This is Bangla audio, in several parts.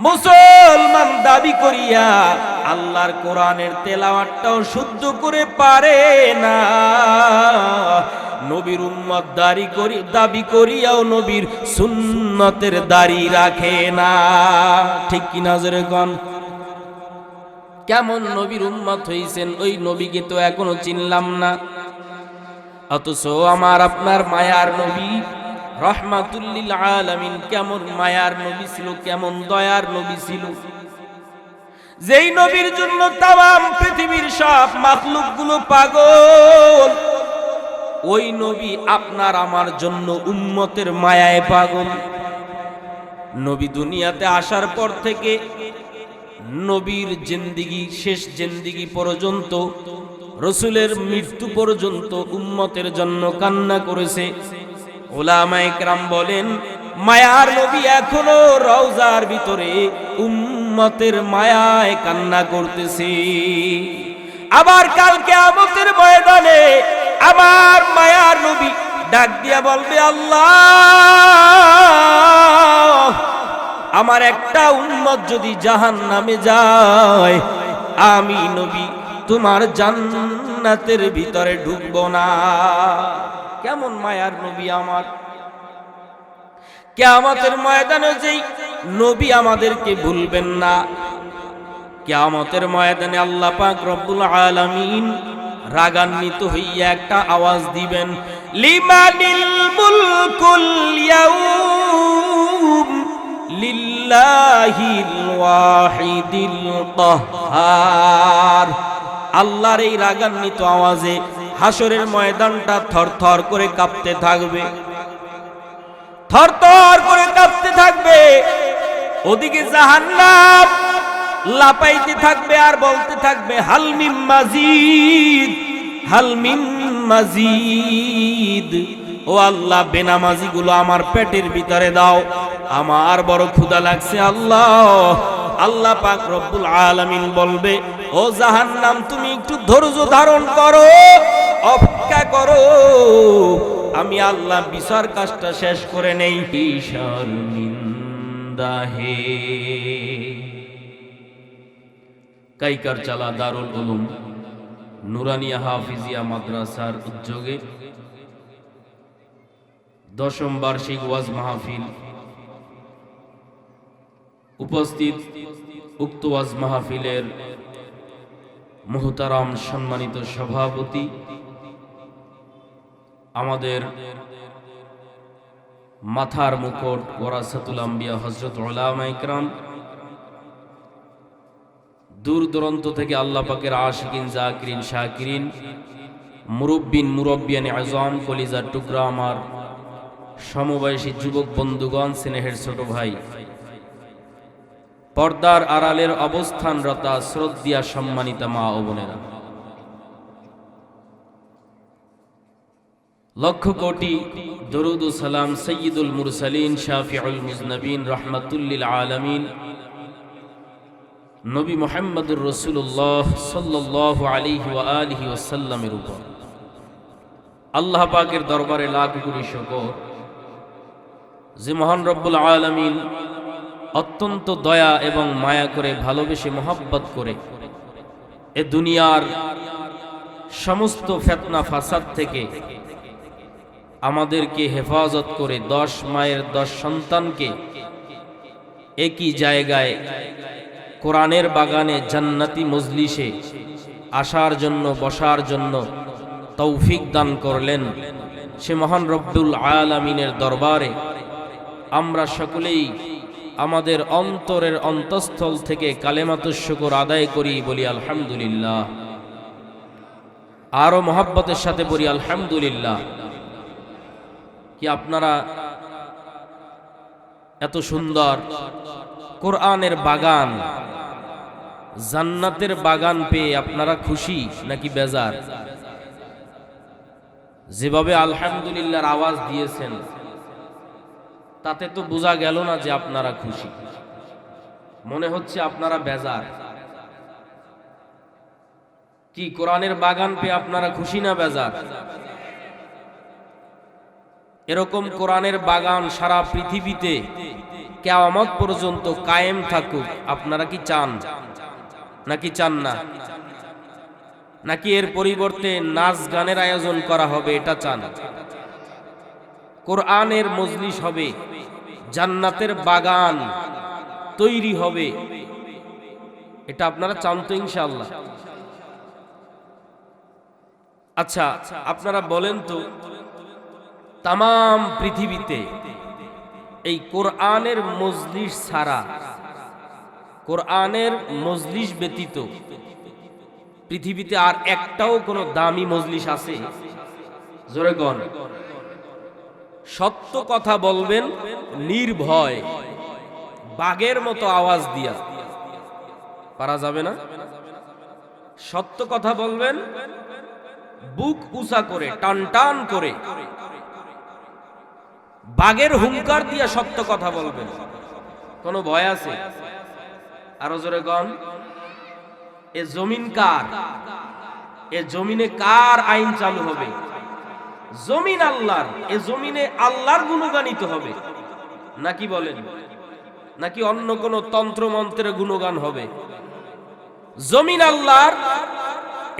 মুসলমান দাবি করিয়া আল্লাহর কোরআনের তেলাওয়াতটাও শুদ্ধ করে পারে না, নবীর উম্মত দাবি করিয়াও নবীর সুন্নতের দাড়ি রাখে না। ঠিক কি না জোরে কোন? কেমন নবীর উম্মত হইছেন, ওই নবীকে তো এখনো চিনলাম না। অথচ আমার আপনার মায়ার নবী রাহমাতুল লিল আলামিন কেমন মায়ার নবী ছিল, কেমন দয়ার নবী ছিল, যেই নবীর জন্য তাম পৃথিবীর সব মাখলুকগুলো পাগল, ওই নবী আপনার আমার জন্য উম্মতের মায়ায় পাগল। নবী দুনিয়াতে আসার পর থেকে নবীর জিন্দিগি, শেষ জিন্দিগি পর্যন্ত, রসুলের মৃত্যু পর্যন্ত উম্মতের জন্য কান্না করেছে। উলামায়ে কেরাম বলেন, মায়ার নবী এখনো রওজার ভিতরে উম্মতের মায়ায় কান্না করতেছে। আবার কাল কিয়ামতের ময়দানে আমার মায়ার নবী ডাক দিয়া বলবে, আল্লাহ, আমার একটা উম্মত যদি জাহান্নামে যায়, আমি নবী তোমার জান্নাতের ভিতরে ঢুকবো না। কেমন মায়ার নবী আমার! কিয়ামতের ময়দানে যেই নবী আমাদেরকে ভুলবেন না, কিয়ামতের ময়দানে আল্লাহ পাক রব্বুল আলামিন রাগান্বিত হইয়া একটা আওয়াজ দিবেন, লিমানিল মুলকুল ইয়াউম লিল্লাহিল ওয়াহিদিল কাহ্হার। আল্লাহর এই রাগান্বিত আওয়াজে হাসরের ময়দানটা থরথর করে কাঁপতে থাকবে, থরথর করে কাঁপতে থাকবে। ওদিকে জাহান্নাম লাপাইতে থাকবে আর বলতে থাকবে, হাল মিন মাজিদ, হাল মিন মাজিদ। ও আল্লাহ, বেনামাজি গুলো আমার পেটের ভিতরে দাও, আমার বড় ক্ষুধা লাগছে। আল্লাহ, আল্লাহ পাক রব্বুল আলামিন বলবে, ও জাহান্নাম, তুমি একটু ধৈর্য ধারণ করো, অপেক্ষা করো, আমি আল্লাহ বিচার কাজটা শেষ করে নেই। শর্মিন্দা হে। কাইকার চালা দারুল উলুম নুরানিয়া হাফিজিয়া মাদ্রাসার উদ্যোগে 10ম বার্ষিক ওয়াজ মাহফিল। উপস্থিত উক্ত ওয়াজ মাহফিলের মুহতারাম সম্মানিত সভাপতি, আমাদের মাথার মুকুট ওয়ারাসাতুল আম্বিয়া হযরত উলামায়ে কেরাম, দূর দূরান্ত থেকে আল্লাহ পাকের আশিকিন, জাকিরিন, শাকিরিন, মুরব্বিন, মুরব্বিয়ান আযম, কলিজার টুকরা আমার সমবয়সী যুবক বন্ধুগণ, স্নেহের ছোট ভাই, পর্দার আড়ালের অবস্থানরতা শ্রদ্ধা সম্মানিতা মা ও বোনেরা, লক্ষ কোটি দরুদ ও সালাম সাইয়্যিদুল মুরসালিন, শাফিউল মুজনবিন, রাহমাতুল লিল আলামিন নবী মুহাম্মদুর রাসূলুল্লাহ সাল্লাল্লাহু আলাইহি ওয়া আলিহি ওয়াসাল্লামের উপর আল্লাহ পাকের দরবারে লাখ কোটি শুকর, যে মহান রব্বুল আলামিন অত্যন্ত দয়া এবং মায়া করে, ভালোবেসে, মোহাব্বত করে এ দুনিয়ার সমস্ত ফিতনা ফাসাদ থেকে আমাদেরকে হেফাজত করে 10 মায়ের 10 সন্তানকে একই জায়গায় কোরআনের বাগানে জান্নাতি মজলিসে আসার জন্য, বসার জন্য তৌফিক দান করলেন। সে মহান রব্বুল আলামিনের দরবারে আমরা সকলেই আমাদের অন্তরের অন্তঃস্থল থেকে কালেমাতুশ শুকর আদায় করি, বলি আলহামদুলিল্লাহ। আরো মহব্বতের সাথে বলি আলহামদুলিল্লাহ। কি আপনারা এত সুন্দর কোরআনের বাগান, জান্নাতের বাগান পেয়ে আপনারা খুশি নাকি বেজার? যেভাবে আলহামদুলিল্লাহর আওয়াজ দিয়েছেন তাতে তো বোঝা গেল না যে আপনারা খুশি, মনে হচ্ছে আপনারা বেজার। কি কোরআনের বাগান পেয়ে আপনারা খুশি না বেজার? এরকম কোরআনের বাগান সারা পৃথিবীতে কিয়ামত পর্যন্ত কায়েম থাকুক, আপনারা কি চান নাকি চান না? নাকি এর পরিবর্তে নাচ গানের আয়োজন করা হবে, এটা চান? কোরআনের মজলিস হবে, জান্নাতের বাগান তৈরি হবে, এটা আপনারা চান তো ইনশাআল্লাহ? আচ্ছা, আপনারা বলেন তো, তামাম পৃথিবীতে এই কোরআনের মজলিস ছাড়া, কোরআনের মজলিস ব্যতীত পৃথিবীতে আর একটাও কোনো দামি মজলিস আছে? জোরে গণ। সত্য কথা বলবেন নির্ভয়, বাঘের মতো আওয়াজ দিয়া, পারা যাবে না? সত্য কথা বলবেন বুক উঁচা করে, টান টান করে, বাঘের হুঙ্কার দিয়া সত্য কথা বলবেন। কোনো ভয় আছে? আরো জোরে গণ। এ জমিন কার? এ জমিনে কার আইন চালু হবে? জমিন আল্লাহর। এ জমিনে আল্লাহর গুণগানিত হবে নাকি বলেন? নাকি অন্য কোন তন্ত্র মন্ত্রের গুণগান হবে? জমিন আল্লাহর।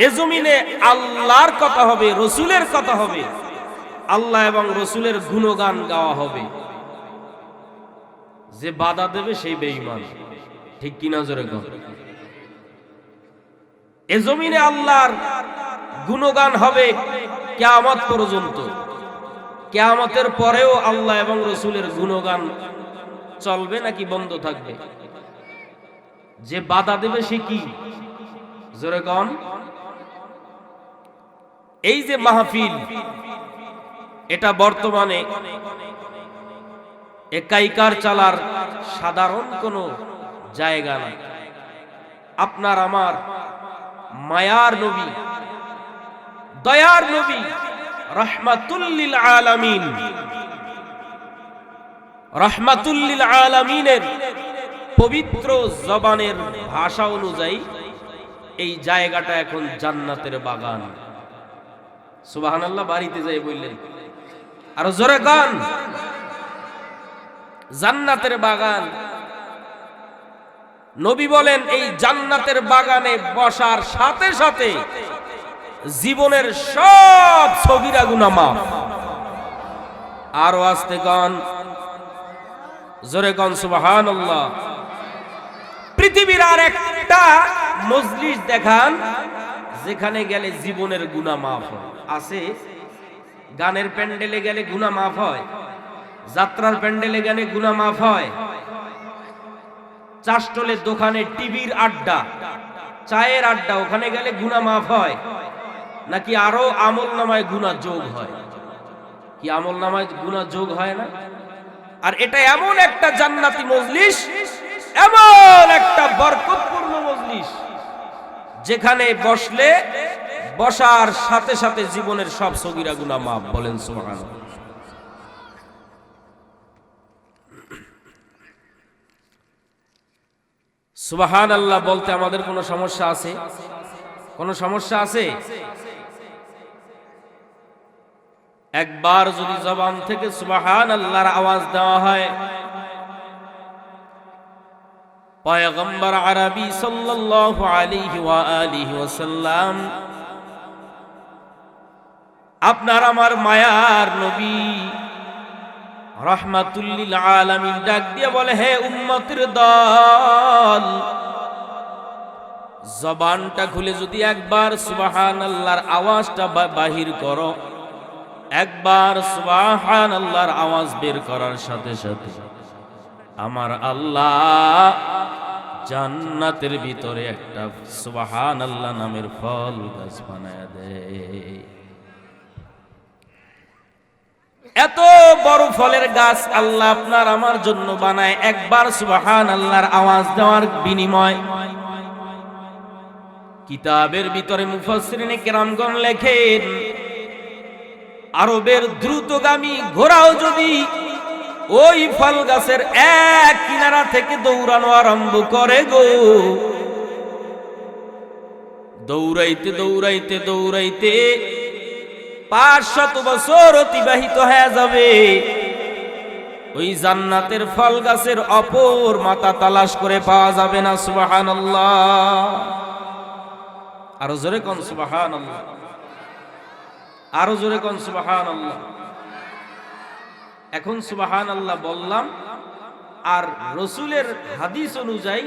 এ জমিনে আল্লাহর কথা হবে, রসুলের কথা হবে, আল্লাহ এবং রসুলের গুণগান গাওয়া হবে। যে বাধা দেবে সেই বেঈমান, ঠিক কিনা জোরে গো? এ জমিনে আল্লাহর গুণগান হবে কিয়ামত পর্যন্ত। কিয়ামতের পরেও আল্লাহ এবং রসুলের গুণগান চলবে নাকি বন্ধ থাকবে? যে বাধা দেবে সে কি? জোরে গণ। এই যে মাহফিল, এটা বর্তমানে একাইকার চালার সাধারণ কোনো জায়গা না। আপনার আমার মায়ার নবী, দয়ার নবী, রাহমাতুল লিল আলামিন, রাহমাতুল লিল আলামিনের পবিত্র জবানের ভাষা অনুযায়ী এই জায়গাটা এখন জান্নাতের বাগান। সুবহানাল্লাহ। বাড়িতে যাই বললেন আরো জোরে গান, জান্নাতের বাগান। নবী বলেন এই জান্নাতের বাগানে বসার সাথে সাথে জীবনের সব সগীরা গুনাহ মাফ। আরো আস্তে গান, জোরে গান সুবহানাল্লাহ। পৃথিবীর আর একটা মজলিস দেখান যেখানে গেলে জীবনের গুনাহ মাফ হয়? আছে? গানের প্যান্ডেলে গেলে গুনাহ মাফ হয়? যাত্রার প্যান্ডেলে গেলে গুনাহ মাফ হয়? চাষটলের দোকানে টিভির আড্ডা, চায়ের আড্ডা, ওখানে গেলে গুনাহ মাফ হয়? নাকি আরো আমল নামায় গুনাহ যোগ হয়? কি আমল নামায় গুনাহ যোগ হয় না? আর এটা এমন একটা জান্নাতি মজলিস, এমন একটা বরকতপূর্ণ মজলিস যেখানে বসলে বসার সাথে সাথে জীবনের সব সগীরা গুনাহ মাফ। বলেন সুবহানাল্লাহ। সুবহানাল্লাহ বলতে আমাদের কোনো সমস্যা আছে? কোনো সমস্যা আছে? একবার যদি জবান থেকে সুবহানাল্লাহর আওয়াজ দেওয়া হয়, পয়গম্বর আরবি সাল্লাল্লাহু আলাইহি ওয়া আলিহি ওয়াসাল্লাম, আপনার আমার মায়ার নবী রাহমাতুল লিল আলামিন ডাক দিয়ে বলে, হে উম্মতের দল, জবানটা খুলে যদি একবার সুবহানাল্লাহর আওয়াজটা বাহির করো, একবার সুবহানাল্লাহর আওয়াজ বের করার সাথে সাথে আমার আল্লাহ জান্নাতের ভিতরে একটা সুবহানাল্লাহ নামের ফল গাছ বানায় দেয়। এত বড় ফলের গাছ আল্লাহ আপনার আমার জন্য বানায় একবার সুবহানাল্লাহর আওয়াজ দেওয়ার বিনিময়। কিতাবের ভিতরে মুফাসসিরিনে কেরামগণ লেখেন, আরবের দ্রুতগামী ঘোড়াও যদি ওই ফল গাছের এক কিনারা থেকে দৌড়ানো আরম্ভ করে গো, দৌড়াইতে দৌড়াইতে দৌড়াইতে 500 বছর অতিবাহিত হয়ে যাবে, ওই জান্নাতের ফল গাছের অপর মাথা তালাশ করে পাওয়া যাবে না। সুবহানাল্লাহ। আরো জোরে কোন সুবহানাল্লাহ, আরো জোরে কোন সুবহানাল্লাহ। এখন সুবহানাল্লাহ বললাম, আর রসুলের হাদিস অনুযায়ী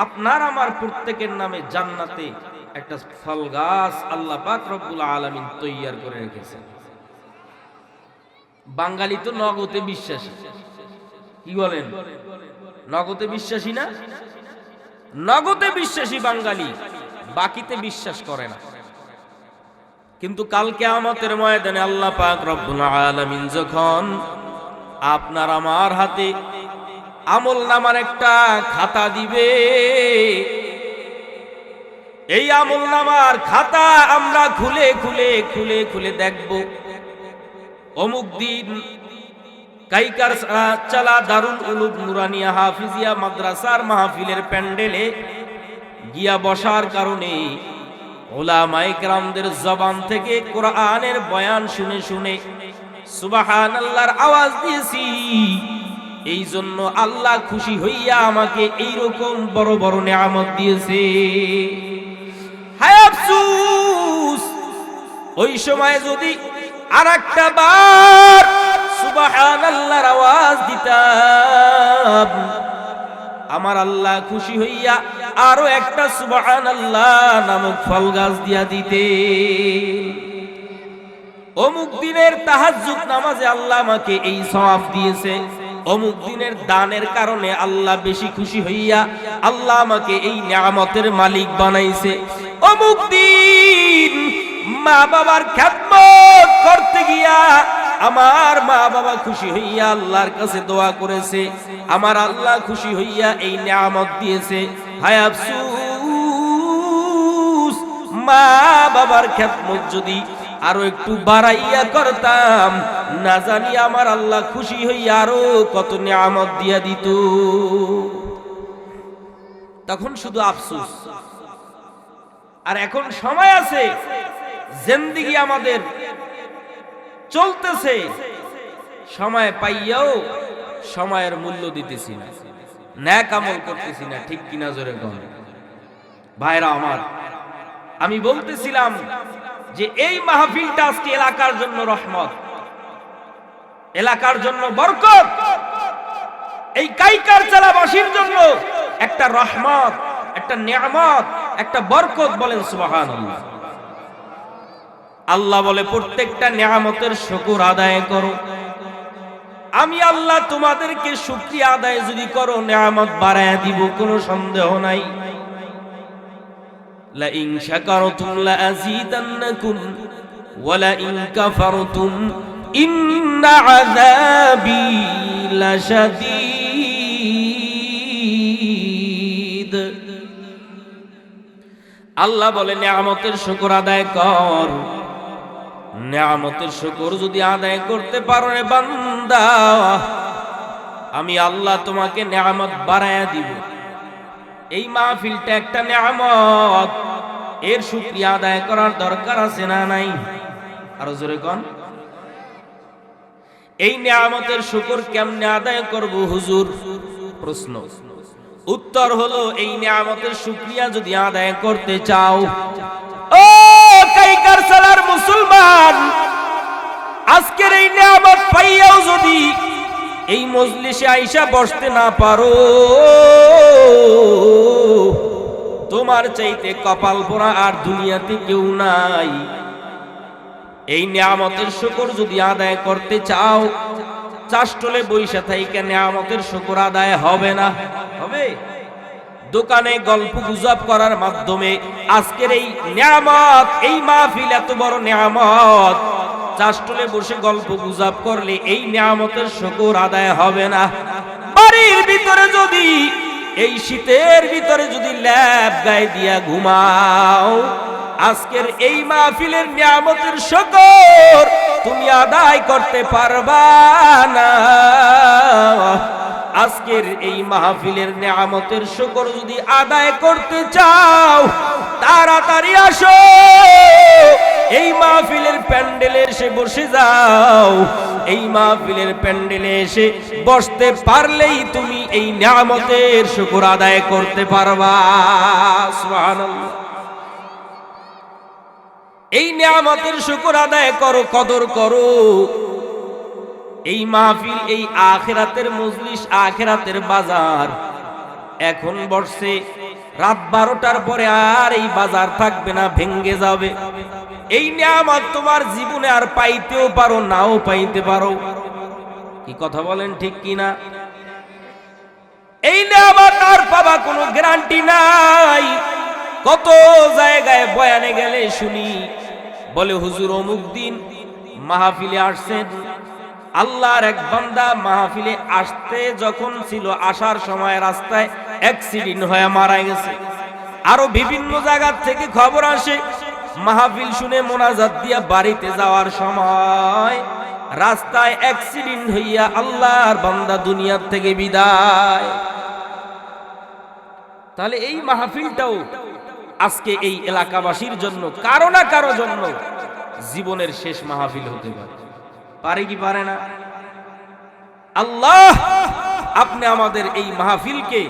আপনার আমার প্রত্যেকের নামে জান্নাতে একটা ফল গাছ আল্লাহ পাক রব্বুল আলামিন তৈয়ার করে রেখেছেন। বাঙালি তো নগদে বিশ্বাসী, কি বলেন? নগদে বিশ্বাসী না? নগদে বিশ্বাসী বাঙালি, বাকিতে বিশ্বাস করে না। কিন্তু কাল কিয়ামতের ময়দানে আল্লাহ পাক রব্বুল আলামিন যখন আপনার আমার হাতে আমল নামার একটা খাতা দিবে, এই আমল নামার খাতা আমরা খুলে খুলে খুলে খুলে দেখব। অমুক দিন কাইকার চালা দারুল উলুম নুরানিয়া হাফিজিয়া মাদ্রাসার মাহফিলের প্যান্ডেলে গিয়া বসার কারণে উলামায়ে কেরামদের জবান থেকে কোরআনের বয়ান শুনে শুনে সুবহানাল্লাহর আওয়াজ দিয়েছি। এই জন্য আল্লাহ খুশি হইয়া আমাকে এইরকম বড় বড় নিয়ামত দিয়েছে। হায় আফসোস, ওই সময় যদি আরেকটা বার সুবহানাল্লাহর আওয়াজ দিতাম, আমার আল্লাহ খুশি হইয়া আরো একটা সুবহানাল্লাহ নামক ফল গাছ দিয়া দিতে। অমুক দিনের তাহাজ্জুদ নামাজে আল্লাহ আমাকে এই সওয়াব দিয়েছে, অমুক দিনের দানের কারণে আল্লাহ বেশি খুশি হইয়া আল্লাহ আমাকে এই নিয়ামতের মালিক বানাইছে। অমুক দিন মা বাবার খেদমত করতে গিয়া আমার মা বাবা খুশি হইয়া আল্লাহর কাছে দোয়া করেছে, আমার আল্লাহ খুশি হইয়া এই নিয়ামত দিয়েছে। হায় আফসোস, মা বাবার খেদমত যদি আরো একটু বাড়াইয়া করতাম, না জানি আমার আল্লাহ খুশি হইয়া আরো কত নিয়ামত দিয়া দিত। তখন শুধু আফসোস। আর এখন সময় আছে, জিন্দেগি আমাদের চলতেছে, সময় পাইয়াও সময়ের মূল্য দিতেছি না, নেক আমল করতেছি না। ঠিক কিনা জোরে কর ভাইরা আমার। আমি বলতেছিলাম যে এই মাহফিলটা আজকে এলাকার জন্য রহমত, এলাকার জন্য বরকত, এই কাইকার চালাবাসীর জন্য একটা রহমত, একটা নিয়ামত, একটা বরকত। বলেন সুবহানাল্লাহ। আল্লাহ বলে প্রত্যেকটা নিয়ামতের শুকর আদায় করো। আমি আল্লাহ তোমাদেরকে শুকরিয়া আদায় যদি করো, নিয়ামত বাড়ায়া দিব, কোনো সন্দেহ নাই। লা ইন শাকারতুম লা আযীদান্নাকুম ওয়া লা ইন কাফারতুম ইন্না আযাবী লাশাদীদ। আল্লাহ বলে নিয়ামতের শুকর আদায় কর। নিয়ামতের শুকর যদি আদায় করতে পারো রে বান্দা, আমি আল্লাহ তোমাকে নিয়ামত বাড়ায়া দিব। এই মাহফিলটা একটা নিয়ামত, এর শুকরিয়া আদায় করার দরকার আছে না নাই? আরো জোরে কোন। এই নিয়ামতের শুকর কেমনে আদায় করব হুজুর? প্রশ্ন। উত্তর হলো, এই নিয়ামতের শুকরিয়া যদি আদায় করতে চাও, ও কাইকার সালার মুসলমান, আজকের এই নিয়ামত পাইয়াও যদি এই মজলিসে আইসা বসতে না পারো, তোমার চাইতে কপাল পোড়া আর দুনিয়াতে কেউ নাই। এই নিয়ামতের শুকর যদি আদায় করতে চাও, চাষটলে বইসা থাইকা নিয়ামতের শুকর আদায় হবে না? হবে। দোকানে গল্প গুজব করার মাধ্যমে আজকের এই নিয়ামত, এই মাহফিল এত বড় নিয়ামত, চাষটলে বসে গল্প গুজব করলে এই নিয়ামতের শুকর আদায় হবে না। বাড়ির ভিতরে যদি এই শীতের ভিতরে যদি ল্যাপ গায়ে দিয়া ঘুমাও, আজকের এই মাহফিলের নিয়ামতের শুকর তুমি আদায় করতে পারবা না। আজকের এই মাহফিলের নিয়ামতের শুকর যদি আদায় করতে চাও, তাড়াতাড়ি আসো, এই মাহফিলের প্যান্ডেলে এসে বসে যাও। এই মাহফিলের প্যান্ডেলে এসে বসতে পারলেই তুমি এই নিয়ামতের শুকর আদায় করতে পারবা। সুবহানাল্লাহ। এই নিয়ামতের শুকর আদায় করো, কদর করো। এই মাহফিল, এই আখিরাতের মজলিস, আখিরাতের বাজার। এখন বসছে, রাত 12টার পরে আর এই বাজার থাকবে না, ভেঙ্গে যাবে। এই নিয়ামত তোমার জীবনে আর পাইতেও পারো, নাও পাইতে পারো। কি কথা বলেন, ঠিক কিনা? এই নিয়ামত আর পাবা কোনো গ্যারান্টি নাই। কত জায়গায় বয়ানে গেলে শুনি, বলে হুজুর অমুক দিন মাহফিলে আসছেন, আল্লাহর এক বান্দা মাহফিলে আসতে যখন ছিল, আসার সময় রাস্তায় অ্যাক্সিডেন্ট হয়ে মারা গেছে। আরো বিভিন্ন জায়গা থেকে খবর আসে, মাহফিল শুনে মোনাজাত দিয়া বাড়িতে যাওয়ার সময় রাস্তায় অ্যাক্সিডেন্ট হইয়া আল্লাহর বান্দা দুনিয়ার থেকে বিদায়। তাহলে এই মাহফিলটাও আজকে এই এলাকাবাসীর জন্য, কারো না কারো জন্য জীবনের শেষ মাহফিল হতে পারে। পারে কি পারে না? আল্লাহ আপনি আমাদের এই মাহফিলকে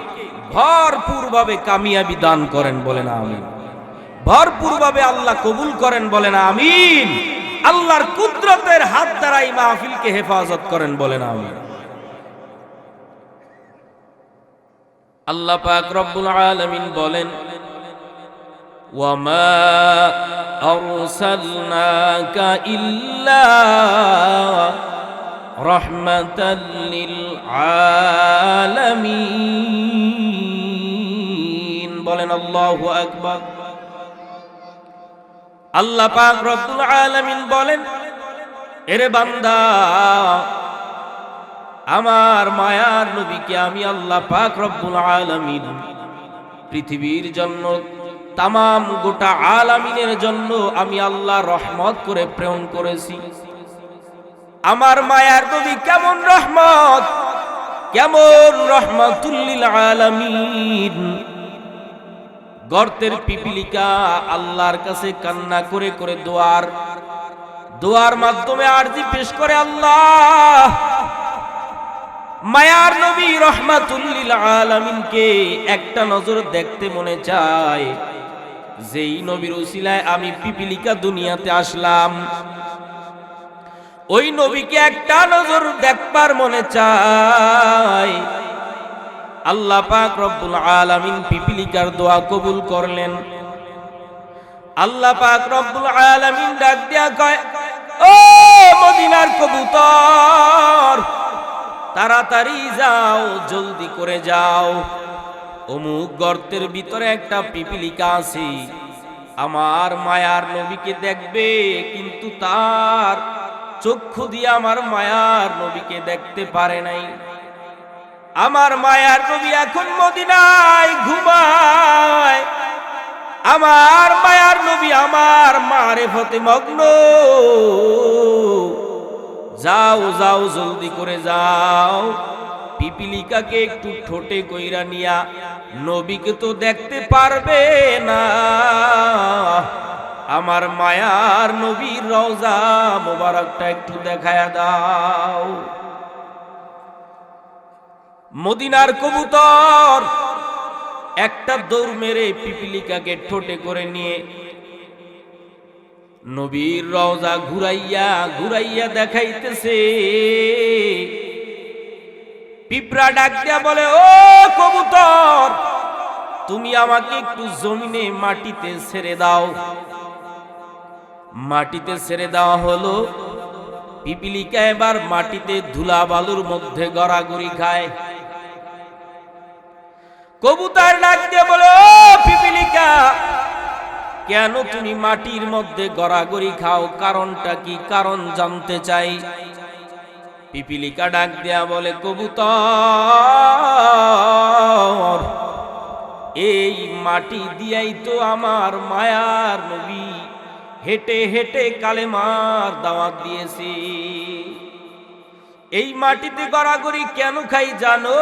ভরপুর ভাবে কামিয়াবি দান করেন, বলেন আমিন। ভরপুর ভাবে আল্লাহ কবুল করেন, বলেন আমিন। আল্লাহর কুদরতের হাত দ্বারা এই মাহফিলকে হেফাজত করেন, বলেন আমিন। আল্লাহ পাক রব্বুল আলামিন বলেন, ওয়ামা আরসালনাকা ইল্লা রাহমাতাল লিল আলামিন। বলেন আল্লাহু আকবার। আল্লাহ পাক রব্বুল আলামিন বলেন, এরে বান্দা, আমার মায়ার নবীকে আমি আল্লাহ পাক রব্বুল আলামিন পৃথিবীর জন্য, তামাম গোটা আলামিনের জন্য আমি আল্লাহ রহমত করে প্রেরণ করেছি। আমার মায়ার নবী কেমন রহমত, কেমন রহমাতুল লিল আলামিন। গর্তের পিপিলিকা আল্লাহর কাছে কান্না করে করে দোয়ার মাধ্যমে আরজি পেশ করে, আল্লাহ মায়ার নবী রহমাতুল লিল আলামিনকে একটা নজর দেখতে মনে চায়। যেই নবীর উসিলায় আমি পিপিলিকা দুনিয়াতে আসলাম, ওই নবীকে একটা নজর দেখবার মনে চায়। আল্লাহ পাক রব্বুল আলামিন পিপিলিকার দোয়া কবুল করলেন। আল্লাহ পাক রব্বুল আলামিন ডাক দিয়া কয়, ও মদিনার কবুতর, তাড়াতাড়ি যাও, জলদি করে যাও। অমুক গর্তের ভিতরে একটা পিপিলিকা আছে, আমার মায়ার নবীকে দেখবে, কিন্তু তার চক্ষু দিয়ে আমার মায়ার নবীকে দেখতে পারে নাই। আমার মায়ার নবী এখন মদিনায় ঘুমায়। আমার মায়ার নবী আমার মারেফতে মগ্ন। যাও যাও, জলদি করে যাও, পিপিলিকাকে একটু ঠোঁটে কইরা নিয়া, নবীকে তো দেখতে পারবে না, আমার মায়ার নবীর রওজা মোবারকটা একটু দেখায়া দাও। মদিনার কবুতর একটা দৌড় মেরে পিপিলিকাকে ঠোঁটে করে নিয়ে নবীর রওজা ঘুরাইয়া ঘুরাইয়া দেখাইতেছে। পিঁপড়া ডাক দিয়া বলে, ও কবুতর, তুমি আমাকে একটু জমিনে মাটিতে ছেড়ে দাও। মাটিতে ছেড়ে দেওয়া হলো। পিপিলিকা এবার মাটিতে ধুলা বালুর মধ্যে গড়াগড়ি খায়। কবুতর ডাক দিয়ে বলে, ও পিপিলিকা, কেন তুমি মাটির মধ্যে গড়াগড়ি খাও? কারণটা কি? কারণ জানতে চাই। পিপিলিকা ডাক দেয়া বলে, কবুতর, এই মাটি দিয়াই তো আমার মায়ার নবী হেঁটে হেঁটে কালেমার দাওয়াত দিয়েছি। এই মাটিতে গড়াগড়ি কেন খাই জানো?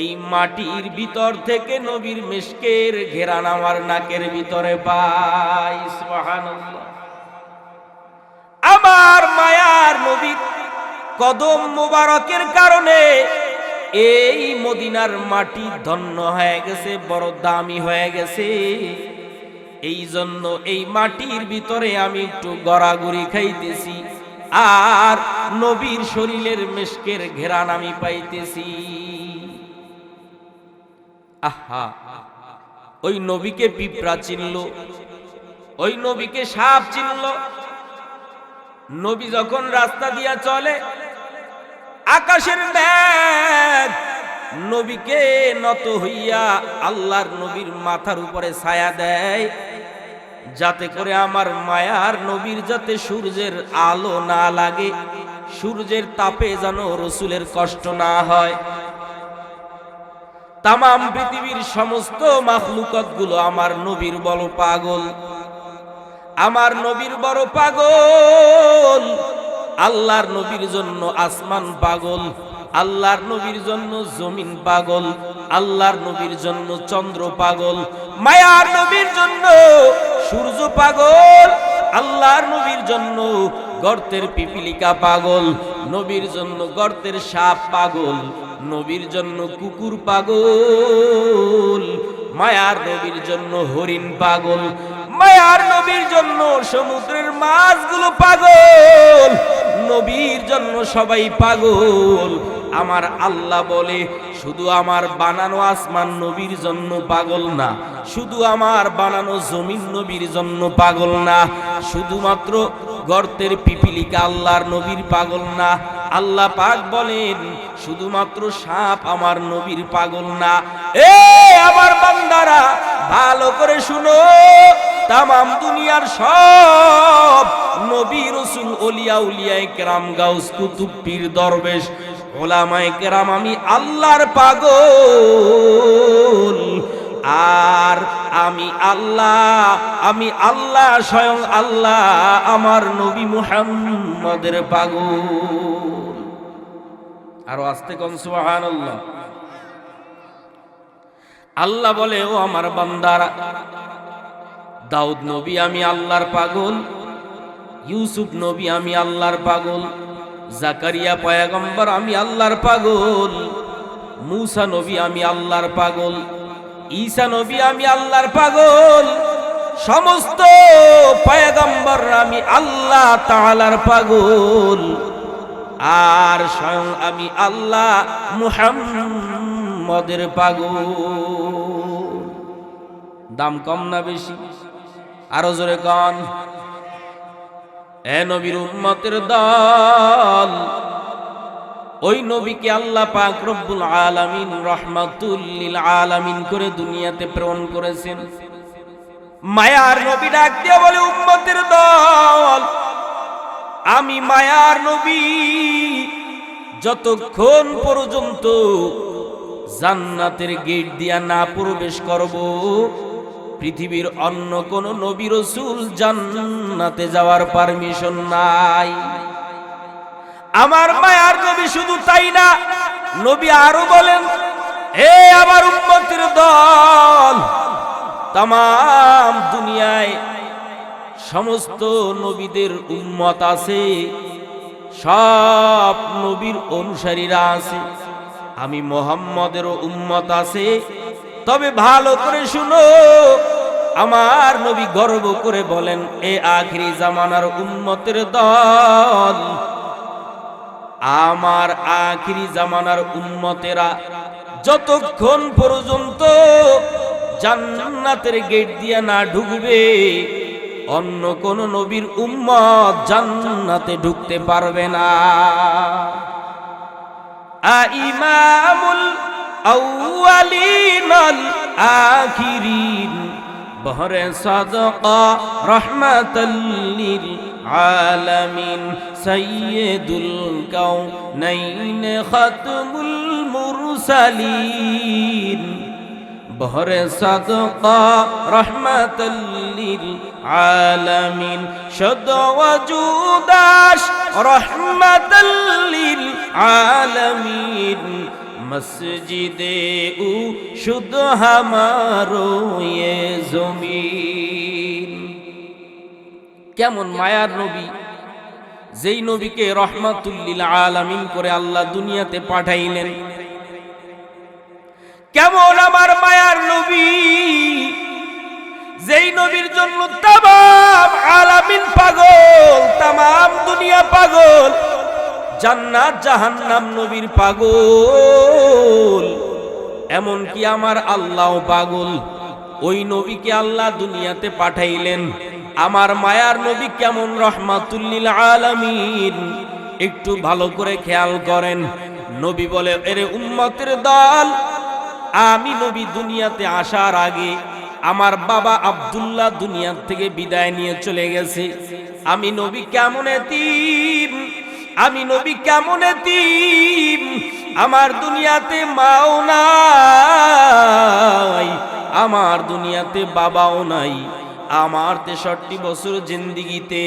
এই মাটির ভিতর থেকে নবীর মেশকের ঘেরান আমার নাকের ভিতরে পাই। সুবহানাল্লাহ। আমার মায়ার নবীর কদম মোবারকের কারণে এই মদিনার মাটি ধন্য হয়ে গেছে, বড় দামি হয়ে গেছে। এই জন্য এই মাটির ভিতরে আমি একটু গড়াগড়ি খাইতেছি, আর নবীর শরীরের মেশকের ঘেরান আমি পাইতেছি। আহা, ওই নবীকে পিঁপড়া চিনল, ওই নবীকে সাপ চিনল। নবী যখন রাস্তা দিয়া চলে, আকাশের মেঘ নবীকে নত হইয়া আল্লাহর নবীর মাথার উপরে ছায়া দেয়, যাতে করে আমার মায়ার নবীর যাতে সূর্যের আলো না লাগে, সূর্যের তাপে যেন রসুলের কষ্ট না হয়। তামাম পৃথিবীর সমস্ত মাখলুকাত গুলো আমার নবীর বড় পাগল, আমার নবীর বড় পাগল। আল্লাহর নবীর জন্য আসমান পাগল, আল্লাহর নবীর জন্য জমিন পাগল, আল্লাহর নবীর জন্য চন্দ্র পাগল, মায়ার নবীর জন্য সূর্য পাগল, আল্লাহর নবীর জন্য গর্তের পিপিলিকা পাগল, নবীর জন্য গর্তের সাপ পাগল, নবীর জন্য কুকুর পাগল, মায়ার নবীর জন্য হরিণ পাগল, মায়ার নবীর জন্য সমুদ্রের মাছগুলো পাগল, নবীর জন্য সবাই পাগল। আমার আল্লাহ বলে, শুধু আমার বানানো আসমান নবীর জন্য পাগল না, শুধু আমার বানানো জমিন নবীর জন্য পাগল না, শুধুমাত্র গর্তের পিপিলিকা আল্লাহর নবীর পাগল না। আল্লাহ পাক বলেন, শুধুমাত্র সাপ আমার নবীর পাগল না। এ আমার বান্দারা, ভালো করে শুনো, তামাম দুনিয়ার সব নবী রাসূল ওলিয়া উলিয়ায়ে কেরাম গাউস কুতুব পীর দরবেশ ওলামায়ে কেরাম আমি আল্লাহর পাগল, আর আমি আল্লাহ স্বয়ং আল্লাহ আমার নবী মুহাম্মদের পাগল। আরো আস্তে কোন সুবহানাল্লাহ। আল্লাহ বলে, ও আমার বান্দারা, দাউদ নবী আমি আল্লাহর পাগল, ইউসুফ নবী আমি আল্লাহর পাগল, জাকারিয়া পয়গম্বর আমি আল্লাহর পাগল, মূসা নবী আমি আল্লাহর পাগল, ঈসা নবী আমি আল্লাহর পাগল, সমস্ত পয়গম্বর আমি আল্লাহ তাআলার পাগল, আর স্বয়ং আমি আল্লাহ মুহাম্মদের পাগল। দাম কম না বেশি? আরো জোরে কন। এ নবীর উম্মতের দল, ওই নবীকে আল্লাহ পাক রব্বুল আলামিন রাহমাতুল লিল আলামিন করে দুনিয়াতে প্রেরণ করেছেন। মায়ার নবী ডাক দিয়ে বলে, উম্মতের দল, আমি মায়ার নবী যতক্ষণ পর্যন্ত জান্নাতের গেট দিয়া না প্রবেশ করব, পৃথিবীর অন্য কোন নবী রাসূল জান্নাতে যাওয়ার পারমিশন নাই। আমার মায়ার নবী শুধু তাই না, নবী আরো বলেন, হে আমার উম্মতের দল, তামাম দুনিয়ায় সমস্ত নবীদের উম্মত আছে, সব নবীর অনুসারীরা আছে, আমি মুহাম্মদেরও উম্মত আছে। তবে ভালো করে শুনো, আমার নবী গর্ব করে বলেন, এ আখিরি জামানার উম্মতের দল, আমার আখিরি জামানার উম্মতেরা যতক্ষণ পর্যন্ত জান্নাতের গেট দিয়ে না ঢুকবে, অন্য কোন নবীর উম্মত জান্নাতে ঢুকতে পারবে না। ইমামুল আউয়ালিন আল আখিরিন বহরে সাদকা রাহমাতাল লিল আলামিন সাইয়্যিদুল কাউনাইন খাতমুল মুরসালিন বহরে সাদকা রাহমাতাল লিল আলামিন শদ ওয়াজুদাশ রাহমাতাল লিল আলামিন মসজিদে উ শুধু হামারো ये জমিন। কেমন মায়ার নবী, যেই নবীকে রহমাতুল লিল আলামিন করে আল্লাহ দুনিয়াতে পাঠাইলেন। কেমন আমার মায়ার নবী, যেই নবীর জন্য তামাম আলামিন পাগল, তামাম দুনিয়া পাগল, জান্নাত জাহান্নাম নবীর পাগল, এমন কি আমার আল্লাহও পাগল। ওই নবীকে আল্লাহ দুনিয়াতে পাঠাইলেন। আমার মায়ার নবী কেমন রহমাতুল লিল আলামিন, একটু ভালো করে খেয়াল করেন। নবী বলে, এরে উম্মতের দল, আমি নবী দুনিয়াতে আসার আগে আমার বাবা আব্দুল্লাহ দুনিয়ার থেকে বিদায় নিয়ে চলে গেছে। আমি নবী কেমন এতিম, আমি নবী কেমন এতিম, আমার দুনিয়াতে মাও নাই, আমার দুনিয়াতে বাবাও নাই। আমার 63 বছর জিন্দিগিতে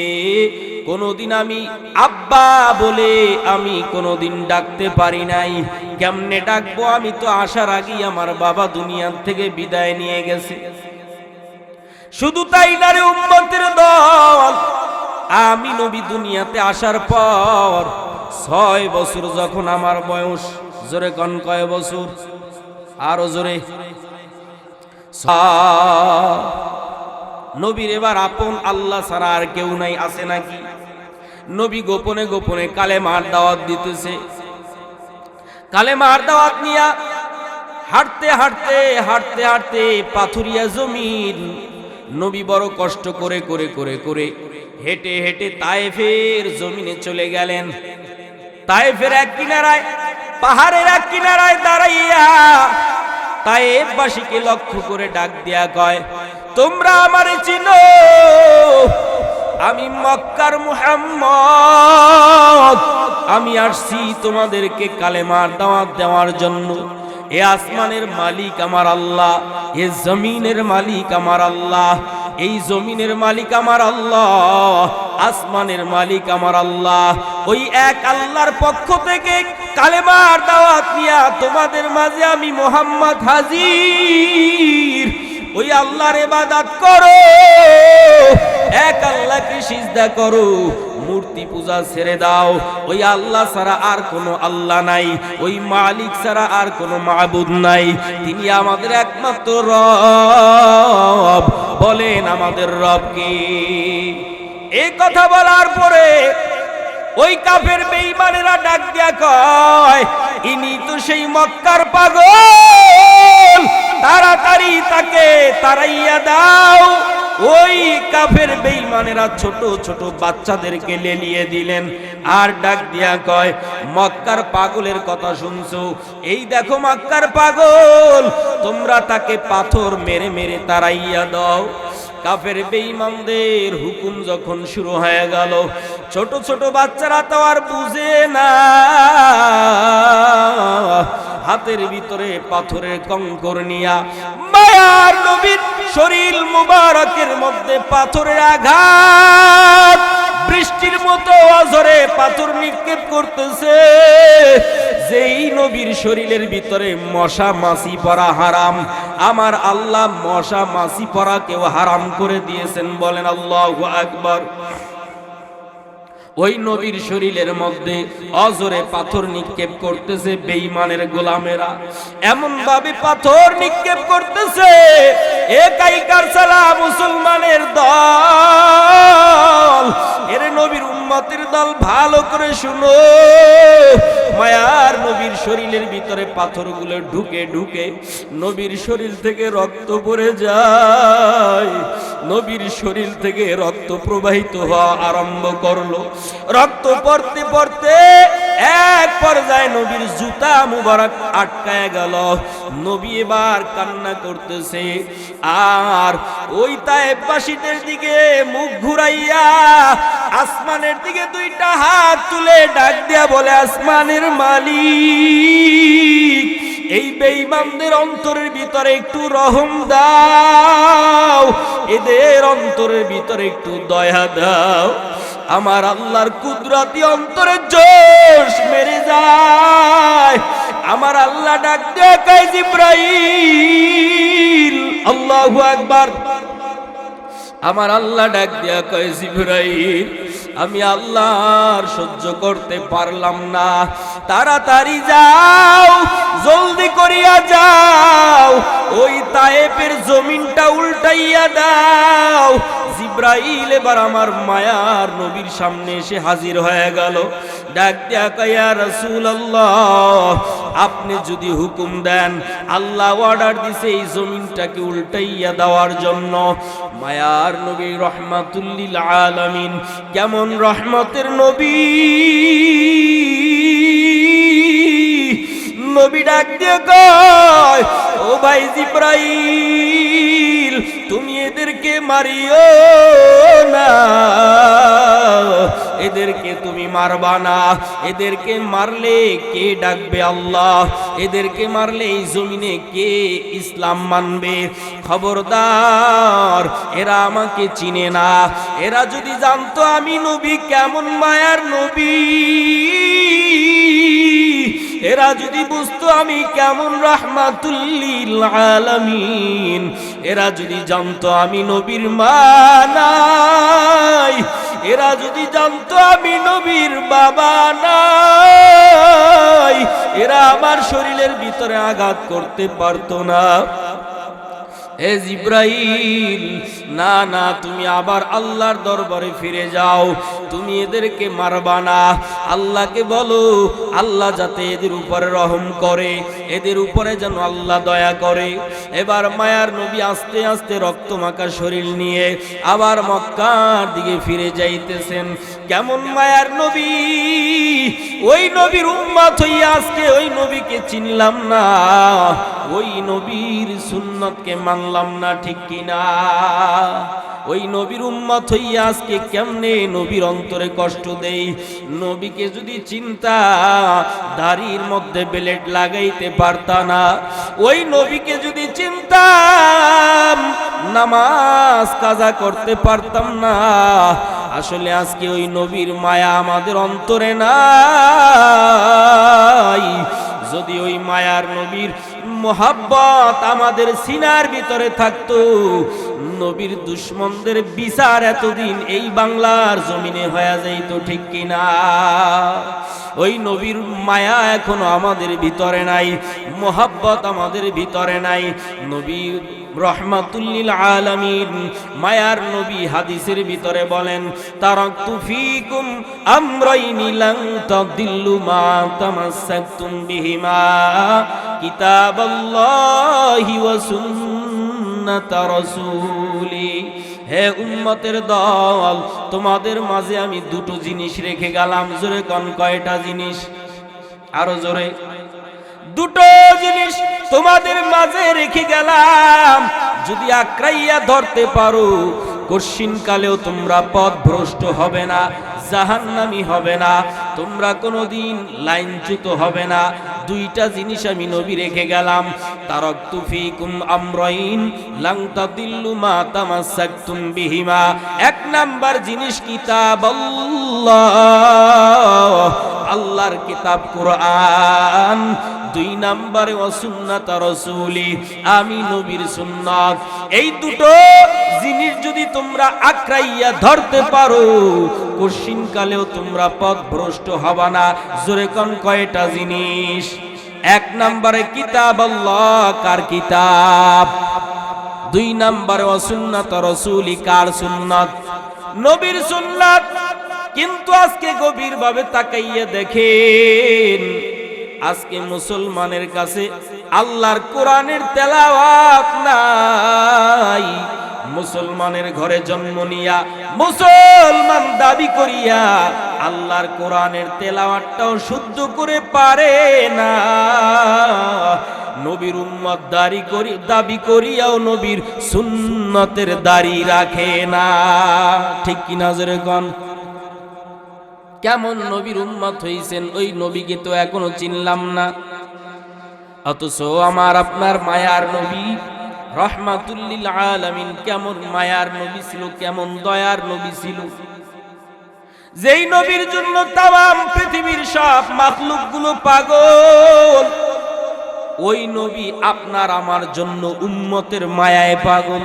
কোনোদিন আমি আব্বা বলে আমি কোনোদিন ডাকতে পারি নাই। কেমনে ডাকবো? আমি তো আসার আগেই আমার বাবা দুনিয়ার থেকে বিদায় নিয়ে গেছে। শুধু তাই না রে উম্মতের দল, আমি নবী দুনিয়াতে আসার পর 6 বছর যখন আমার বয়স, জোরে কোন কয় বছর? আরো জোরে। নবীর এবার আপন আল্লাহ ছাড়া আর কেউ নাই, আছে নাকি? নবী গোপনে গোপনে কালেমার দাওয়াত দিতেছে। কালেমার দাওয়াত নিয়া হাঁটতে হাঁটতে হাঁটতে হাঁটতে পাথুরিয়া জমিন, নবী বড় কষ্ট করে করে করে করে হেঁটে হেঁটে তায়েফের জমিনে চলে গেলেন। তায়েফের এক কিনারায়, পাহাড়ের এক কিনারায় দাঁড়াইয়া তায়েফবাসীকে লক্ষ্য করে ডাক দিয়া কয়, তোমরা আমারে চিনো? আমি মক্কার মুহাম্মদ, আমি আসছি তোমাদেরকে কালেমার দাওয়াত দেওয়ার জন্য। এ আসমানের মালিক আমার আল্লাহ, এ জমিনের মালিক আমার আল্লাহ, এই জমিনের মালিক আমার আল্লাহ, আসমানের মালিক আমার আল্লাহ। ওই এক আল্লাহর পক্ষ থেকে কালেমার দাওয়াত নিয়া তোমাদের মাঝে আমি মুহাম্মদ হাজির। ওই আল্লাহর ইবাদত করো, এক আল্লাহকে সিজদা করো, মূর্তি পূজা ছেড়ে দাও। ওই আল্লাহ ছাড়া আর কোনো আল্লাহ নাই, ওই মালিক ছাড়া আর কোনো মাবুদ নাই। তিনি আমাদের একমাত্র রব। বলেন আমাদের রব কি? এই কথা বলার পরে ওই কাফের বেঈমানেরা ডাক দিয়া কয়, ইনি তো সেই মক্কার পাগল, তাড়াতাড়ি তাকে তাড়াইয়া দাও। ওই কাফের বেঈমানেরা ছোট ছোট বাচ্চাদেরকে লেলিয়ে দিলেন আর ডাক দিয়া কয়, মক্কার পাগলের কথা শুনছো? এই দেখো মক্কার পাগল, তোমরা তাকে পাথর মেরে মেরে তাড়াইয়া দাও। কাফের বেঈমানদের হুকুম যখন শুরু হয়ে গেল, ছোট ছোট বাচ্চারা তো আর বুঝে না, হাতের ভিতরে পাথরের কঙ্কর নিয়া মায়ার নবীর শরীর মুবারকের মধ্যে পাথরের আঘাত, বৃষ্টির মতো অঝরে পাথর নিক্ষেপ করতেছে। যেই নবীর শরীরের ভিতরে মশা মাছি পড়া হারাম, আমার আল্লাহ মশা মাছি পড়া কেউ হারাম করে দিয়েছেন। বলেন আল্লাহু আকবার। ওই নবীর শরীরের মধ্যে অজরে পাথর নিক্ষেপ করতেছে বেঈমানের গোলামেরা, এমন ভাবে পাথর নিক্ষেপ করতেছে, একাইকার সালা মুসলমানের দল, এর নবীর উম্মতের দল ভালো করে শুনো। মায়ার নবীর শরীরের ভিতরে পাথরগুলো ঢুকে ঢুকে নবীর শরীর থেকে রক্ত পড়ে যায়। নবীর শরীর থেকে রক্ত প্রবাহিত হওয়া আরম্ভ করলো। রক্ত পড়তে পড়তে এক পর্যায়ে নবীর জুতা মুবারক আটকায় গেল। নবী এবার কান্না করতেছে, আর ওই তায়েফবাসীদের দিকে মুখ ঘুরাইয়া আসমানের দিকে দুইটা হাত তুলে ডাক দিয়া বলে, আসমানের মালিক, এই বেঈমানদের অন্তরের ভিতরে একটু রহম দাও, এদের অন্তরের ভিতরে একটু দয়া দাও। আমার আল্লাহর কুদরতি অন্তরে জোশ মেরে যায়। আমার আল্লাহ ডাক দিয়ে কয় জিবরাইল, আল্লাহু আকবার। আমার আল্লাহ ডাক দিয়া কয় জিবরাইল, আমি আল্লাহর সহ্য করতে পারলাম না, তাড়াতাড়ি যাও, জলদি করিয়া যাও, ওই তায়েফের জমিনটা উল্টাইয়া দাও। জিবরাইল এবার আমার মায়ার নবীর সামনে এসে হাজির হয়ে গেল। ডাক দিয়া কয় ইয়া রাসূলুল্লাহ, আপনি যদি হুকুম দেন, আল্লাহ অর্ডার দিছে এই জমিনটাকে উল্টাইয়া দেওয়ার জন্য। মায়ার নবী রহমাতুল লিল আলামিন, কেমন রহমতের নবী, নবী ডাক দিয়ে কয়, ও ভাই জিবরাইল, তুমি এদেরকে মারিও না, এদেরকে তুমি মারবা না। এদেরকে মারলে কে ডাকবে আল্লাহ? এদেরকে মারলে এই জমিনে কে ইসলাম মানবে? খবরদার, এরা আমাকে চিনে না। এরা যদি জানতো আমি নবী, কেমন মায়ার নবী, এরা যদি বুঝতো আমি কেমন রাহমাতুল লিল আলামিন, এরা যদি জানতো আমি নবীর মা নাই, এরা যদি জানতো আমি নবীর বাবা নাই, এরা আমার শরীরের ভিতরে আঘাত করতে পারতো না। এ জিবরাইল, না না, তুমি আবার আল্লাহর দরবারে ফিরে যাও, তুমি এদেরকে মারবা না। আল্লাহকে বলো, আল্লাহ যাতে এদের উপরে রহম করে, এদের উপরে যেন আল্লাহ দয়া করে। এবার মায়ার নবী আস্তে আস্তে রক্তমাখা শরীর নিয়ে আবার মক্কার দিকে ফিরে যাইতেছেন। কেমন মায়ার নবী, ওই নবীর উম্মত হইয়া আজকে ওই নবীকে চিনলাম না, ওই নবীর সুন্নতকে মানলাম না, ঠিক কিনা? ওই নবীর উম্মত হইয়া আজকে কেমনে নবীর অন্তরে কষ্ট দেই। নবীকে যদি চিন্তা, দাড়ির মধ্যে বেলেট লাগাইতে পারতা না। ওই নবীকে যদি চিন্তাম, নামাজ কাজা করতে পারতাম না। আসলে আজকে ওই নবীর মায়া আমাদের অন্তরে নাই। যদি ওই মায়ার নবীর মোহাব্বত আমাদের সিনার ভিতরে থাকতো, নবীর দুশমনদের বিচার এতদিন এই বাংলার জমিনে হয়ে যাইতো, ঠিক কিনা? ওই নবীর মায়া এখনো আমাদের ভিতরে নাই, মোহাব্বত আমাদের ভিতরে নাই। নবীর রহমাতুল লিল আলামিন মায়ার নবী হাদিসের ভিতরে বলেন, তারাকতু ফীকুম আমরাইনি লান তাদিল্লু মা তামাসসাকতুম বিহিমা কিতাবাল্লাহি ওয়া সুন্নাত রাসূলি। হে উম্মতের দল, তোমাদের মাঝে আমি দুটো জিনিস রেখে গেলাম। জোরে কোন, কয়টা জিনিস? আরো জোরে। দুটো জিনিস তোমাদের মাঝে রেখে গেলাম, যদি আঁকড়াইয়া ধরতে পারো, কঠিন কালেও তোমরা পথভ্রষ্ট হবে না, জাহান্নামী হবে না, তোমরা কোনোদিন লাইনচ্যুত হবে না। দুইটা জিনিস আমি নবী রেখে গেলাম। তারাকতু ফীকুম আমরাইন লান তাদিল্লু মা তামাসসাকতুম বিহিমা। এক নাম্বার জিনিস কিতাবাল্লাহ, আল্লাহর কিতাব কোরআন। দুই নাম্বারে সুন্নাত রাসূলি, আমি নবীর সুন্নাত। এই দুটো জিনিস যদি তোমরা আঁকড়াইয়া ধরতে পারো, কঠিন কালেও তোমরা পথভ্রষ্ট হবে না। জোরে কোন, কয়টা জিনিস? এক নম্বরে কিতাব আল্লাহ, কার কিতাব? দুই নম্বরে সুন্নাত রাসূলি, কার সুন্নাত? নবীর সুন্নাত। কিন্তু আজকে গভীরভাবে তাকাইয়া দেখেন, আজকে মুসলমানের কাছে আল্লাহর কোরআনের তেলাওয়াত নাই। মুসলমানের ঘরে জন্ম নিয়া, মুসলমান দাবি করিয়া আল্লাহর কোরআনের তেলাওয়াতটাও শুদ্ধ করে পারে না। নবীর উম্মত দাবি করিয়াও নবীর সুন্নতের দাড়ি রাখে না, ঠিক কিনা? জোরে কোন। কেমন নবীর উম্মত হইছেন, ওই নবীকে তো এখনো চিনলাম না। অথচ আমার আপনার মায়ার নবী রহমাতুল লিল আলামিন কেমন মায়ার নবী ছিল, কেমন দয়ার নবী ছিল। যেই নবীর জন্য তাম পৃথিবীর সব মাখলুকগুলো পাগল, ওই নবী আপনার আমার জন্য উম্মতের মায়ায় পাগল।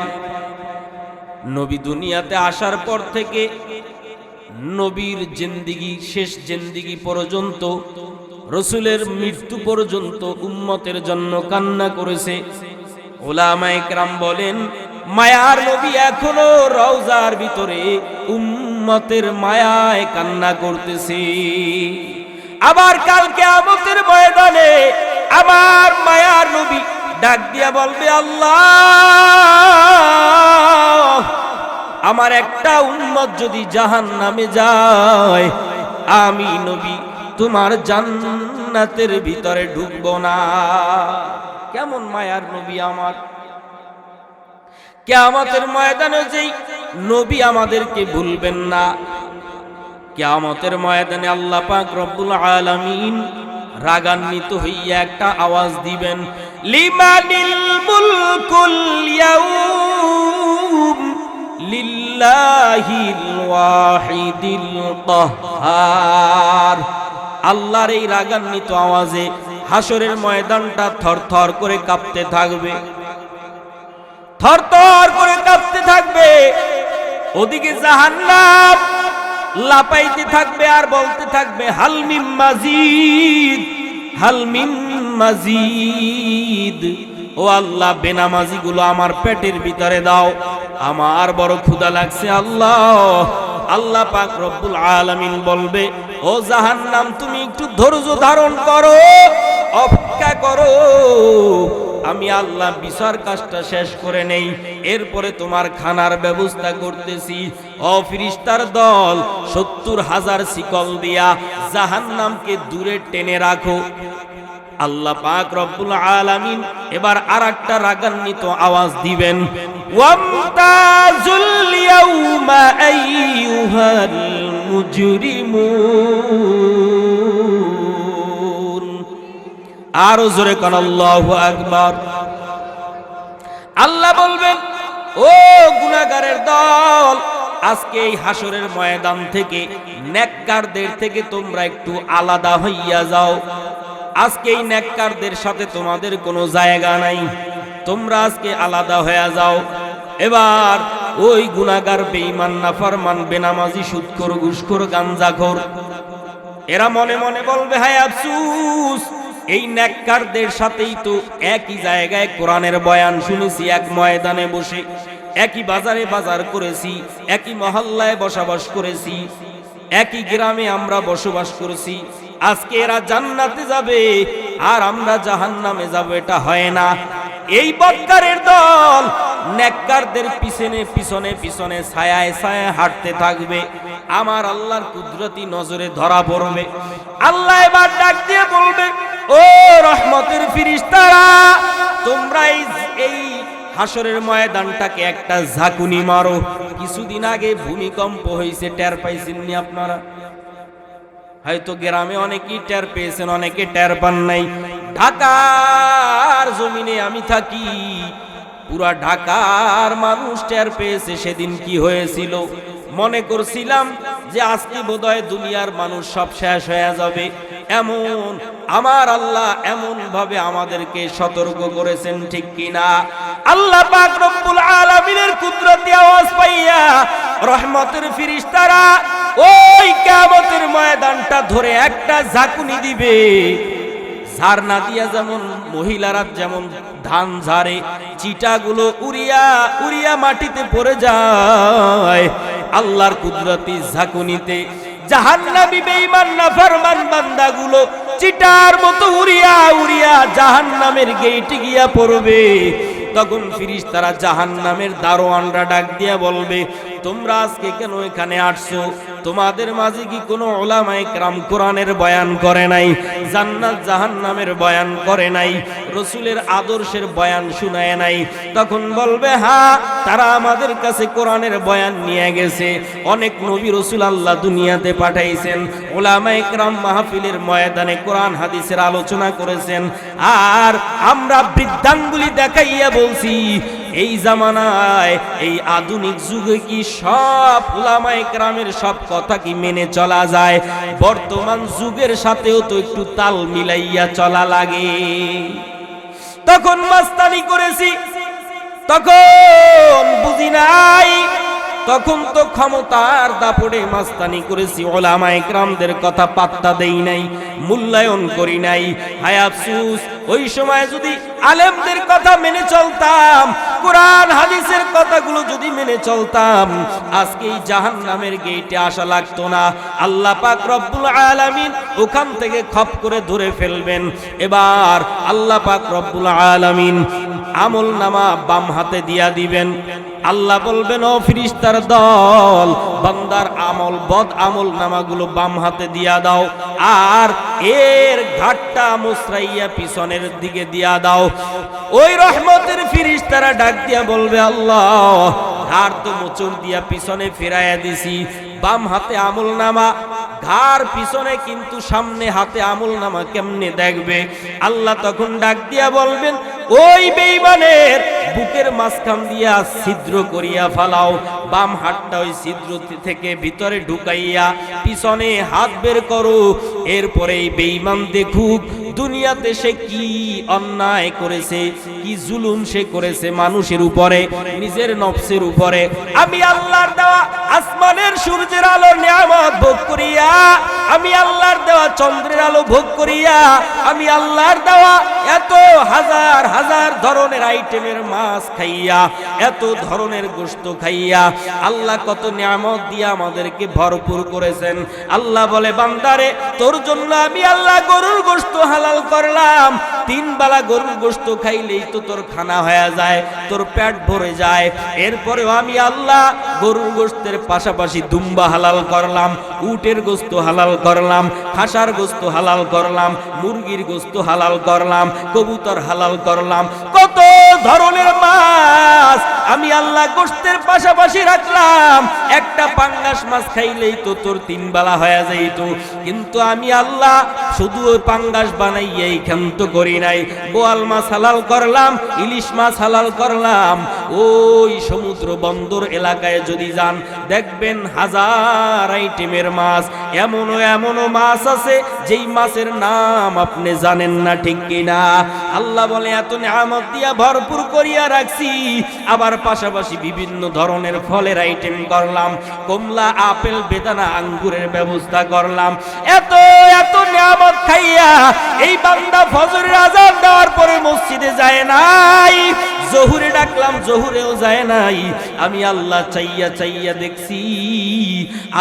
নবী দুনিয়াতে আসার পর থেকে নবীর জিন্দিগি, শেষ জিন্দিগি পর্যন্ত, রসুলের মৃত্যু পর্যন্ত উম্মতের জন্য কান্না করেছে। উলামায়ে কেরাম বলেন, মায়ার নবী এখনো রওজার ভিতরে উম্মতের মায়ায় কান্না করতেছে। আবার কাল কিয়ামতের ময়দানে আমার মায়ার নবী ডাক দিয়া বলবে, আল্লাহ, আমার একটা উম্মত যদি জাহান্নামে যায়, আমি নবী তোমার জান্নাতের ভিতরে ঢুকবো না। কেমন মায়ার নবী আমার! কিয়ামতের ময়দানে যেই নবী আমাদেরকে ভুলবেন না, কিয়ামতের ময়দানে আল্লাহ পাক রব্বুল আলামিন রাগান্বিত হইয়া একটা আওয়াজ দিবেন, লিমানিল মুলকুল ইয়াউম লিল্লাহিল ওয়াহিদিল কাহ্হার। আল্লাহর এই রাগান্বিত আওয়াজে হাসরের ময়দানটা থরথর করে কাঁপতে থাকবে, থরথর করে কাঁপতে থাকবে। ওদিকে জাহান্নাম লাপাইতে থাকবে আর বলতে থাকবে, হাল মিন মাজিদ, হাল মিন মাজিদ। ও আল্লাহ, বেনামাজি গুলো আমার পেটের ভিতরে দাও, আমার বড় ক্ষুধা লাগছে আল্লাহ। আল্লাহ পাক রব্বুল আলামিন বলবে, ও জাহান্নাম, তুমি একটু ধৈর্য ধারণ করো, অপেক্ষা করো, আমি আল্লাহ বিচার কাজটা শেষ করে নেই, এরপরে তোমার খানার ব্যবস্থা করতেছি। ও ফেরেশতার দল, 70,000 শিকল দিয়া জাহান্নামকে দূরে টেনে রাখো। আল্লাহ পাক রব্বুল আলামিন এবার আরেকটা রাগান্বিত আওয়াজ দিবেন, ওয়ামতাজুল ইয়াউমা আইয়ুহাল মুজরিমুন। আরো জোরে কান আল্লাহু আকবার। আল্লাহ বলবেন, ও গুনাহগারের দল, আজকে এই হাসরের ময়দান থেকে নেককারদের থেকে তোমরা একটু আলাদা হইয়া যাও। আজকে এই নেককারদের সাথে তোমাদের কোনো জায়গা নাই, তোমরা আজকে আলাদা হয়ে যাও। এবার ওই গুনাহগার, বেঈমান, নাফরমান, বেনামাজি, সুদখোর, ঘুষখোর, গাঞ্জাখোর, এরা মনে মনে বলবে, হায় আফসোস, এই নেককারদের সাথেই তো একই জায়গায় কোরআনের বয়ান শুনেছি, এক ময়দানে বসে, একই বাজারে বাজার করেছি, একই মহল্লায় বসবাস করেছি, একই গ্রামে আমরা বসবাস করেছি। আজকে এরা জান্নাতে যাবে আর আমরা জাহান্নামে যাব, এটা হয় না। এই বদকারের দল নেককারদের পিছনে পিছনে পিছনে ছায়ায় ছায়ায় হাঁটতে থাকবে, আমার আল্লাহর কুদরতি নজরে ধরা পড়বে। আল্লাহ এবার ডাক দিয়ে বলবে, ও রহমতের ফেরেশতারা, তোমরা এই হাসরের ময়দানটাকে একটা ঝাঁকুনি মারো। কিছুদিন আগে ভূমিকম্প হয়েছে, টের পাইছেননি আপনারা? হয়তো গ্রামে অনেকেই টের পেয়েছেন, অনেকে টের পান নাই। ঢাকার জমিনে আমি থাকি, পুরা ঢাকার মানুষ টের পেয়েছে সেদিন কি হয়েছিল। মনে করছিলাম যে আজকে বোধহয় দুনিয়ার মানুষ সব শেষ হয়ে যাবে, এমন আমার আল্লাহ এমন ভাবে আমাদেরকে সতর্ক করেছেন, ঠিক কিনা? আল্লাহ পাক রব্বুল আলামিনের কুদরতি আওয়াজ পাইয়া রহমতের ফেরেশতারা ওই কিয়ামতের ময়দানটা ধরে একটা ঝাঁকুনি দিবে। ঝাড়না দিয়া যেমন মহিলারা যেমন ধান ঝাড়ে, চিটাগুলো উড়িয়া উড়িয়া মাটিতে পড়ে যায়, আল্লাহর কুদরতি ঝাঁকুনিতে জাহান্নামী বেঈমান নাফরমান বান্দাগুলো চিটার মতো উড়িয়া উড়িয়া জাহান্নামের গেটে গিয়া পড়বে। তখন ফেরেশতারা জাহান্নামের দারোয়ানরা ডাক দিয়া বলবে, তোমরা আজকে কেন এখানে আসছো? তোমাদের মাঝে কি কোনো উলামায়ে কেরাম কোরআনের বয়ান করে নাই, জান্নাত জাহান্নামের বয়ান করে নাই, রাসূলের আদর্শের বয়ান শুনায় নাই? তখন বলবে, হ্যাঁ, তারা আমাদের কাছে কোরআনের বয়ান নিয়ে গেছে। অনেক নবী রাসূল আল্লাহ দুনিয়াতে পাঠাইছেন, উলামায়ে কেরাম মাহফিলের ময়দানে কোরআন হাদিসের আলোচনা করেছেন, আর আমরা বৃদ্ধাঙ্গুলি দেখাইয়া বলছি এই জামানায় এই আধুনিক যুগে কি সব উলামায়ে কেরামের সব কথা কি মেনে চলা যায়? বর্তমান যুগের সাথেও তো একটু তাল মিলাইয়া চলা লাগে। তখন মাস্তানি করেছি, তখন বুঝি নাই, তখন তো ক্ষমতার দাপটে মাস্তানি করেছি, উলামায়ে কেরামদের কথা পাত্তা দেই নাই, মূল্যায়ন করি নাই। হায় আফসোস, ওই সময় যদি আলেমদের কথা মেনে চলতাম, কোরআন হাদিসের কথাগুলো যদি মেনে চলতাম, আজকে এই জাহান্নামের গেটে আসা লাগতো না। আল্লাহ পাক রব্বুল আলামিন ওখান থেকে খপ করে ধরে ফেলবেন। এবার আল্লাহ পাক রব্বুল আলামিন আমল নামা বাম হাতে দিয়া দিবেন। আল্লাহ বলবেন, ও ফেরেশতার দল, বান্দার আমল বদ আমল নামাগুলো বাম হাতে দিয়া দাও, আর এর ঘাটটা মুসরাইয়া পিছনের দিকে দিয়া দাও। ওই রহমতের ফেরেশতারা ডাক দিয়া বলবে, আল্লাহ ঘাড় তো মোচড় দিয়া পিছনে ফিরাইয়া দিছি, বাম হাতে আমল নামা, ঘাড় পিছনে কিন্তু সামনে হাতে আমল নামা কেমনে দেখবে? আল্লাহ তখন ডাক দিয়া বলবেন, ওই বেঈমানের বুকের মাঝখান দিয়া ছিদ্র করিয়া ফালাও, বাম হাতটা ওই ছিদ্র থেকে ভিতরে ঢুকাইয়া পিছনে হাত বের করো। এরপরে এই বেঈমান দেখুক দুনিয়াতে সে কি অন্যায় করেছে, কি জুলুম সে করেছে মানুষের উপরে, নিজের নফসের উপরে। আমি আল্লাহর দেওয়া আসমানের সূর্যের আলো নিয়ামত ভোগ করিয়া, আমি আল্লাহর দেওয়া চন্দ্রের আলো ভোগ করিয়া, আমি আল্লাহর দেওয়া এত হাজার হাজার ধরনের আইটেমের মাছ খাইয়া, এত ধরনের গোশত খাইয়া, আল্লাহ কত নিয়ামত দিয়ে আমাদেরকে ভরপুর করেছেন। আল্লাহ বলে, বান্দারে তোর জন্য আমি আল্লাহ গরুর গোশত হালাল করলাম। 3 বেলা গরুর গোশত খাইলেই তো তোর খানা হয়ে যায়, তোর পেট ভরে যায়। এরপরেও আমি আল্লাহ গরুর গোশতের পাশাপাশি দুম্বা হালাল করলাম, উটের গোশত হালাল করলাম, খাসার গোশত হালাল করলাম, মুরগির গোশত হালাল করলাম, কবুতর হালাল করলাম, কত ধরনের মাছ আমি আল্লাহ গোশতের পাশাপাশি রাখলাম। একটা পাঙ্গাস মাছ খাইলেই তো তোর 3 বেলা হয়ে যাইত, কিন্তু আমি আল্লাহ শুধু ওই পাঙ্গাস বানাইয়াই ক্ষান্ত করি নাই, বোয়াল মাছ হালাল করলাম, ইলিশ মাছ হালাল করলাম। ওই সমুদ্র বন্দর এলাকায় যদি যান, দেখবেন হাজার আইটেমের মাছ, এমনও মাছ আছে যেই মাছের নাম আপনি জানেন না, ঠিক কিনা? আল্লাহ বলে, এত নিয়ামত দিয়া ভরপুর করিয়া রাখছি, আবার পাশাপাশি বিভিন্ন ধরনের ফলের আইটেম করলাম, কমলা, আপেল, বেদানা, আঙ্গুরের ব্যবস্থা করলাম। এত নিয়ামত খাইয়া এই বান্দা ফজরের আযান দেওয়ার পরে মসজিদে যায় নাই, জোহরে ডাকলাম জোহরেও যায় নাই। আমি আল্লাহ চাইয়া চাইয়া দেখছি,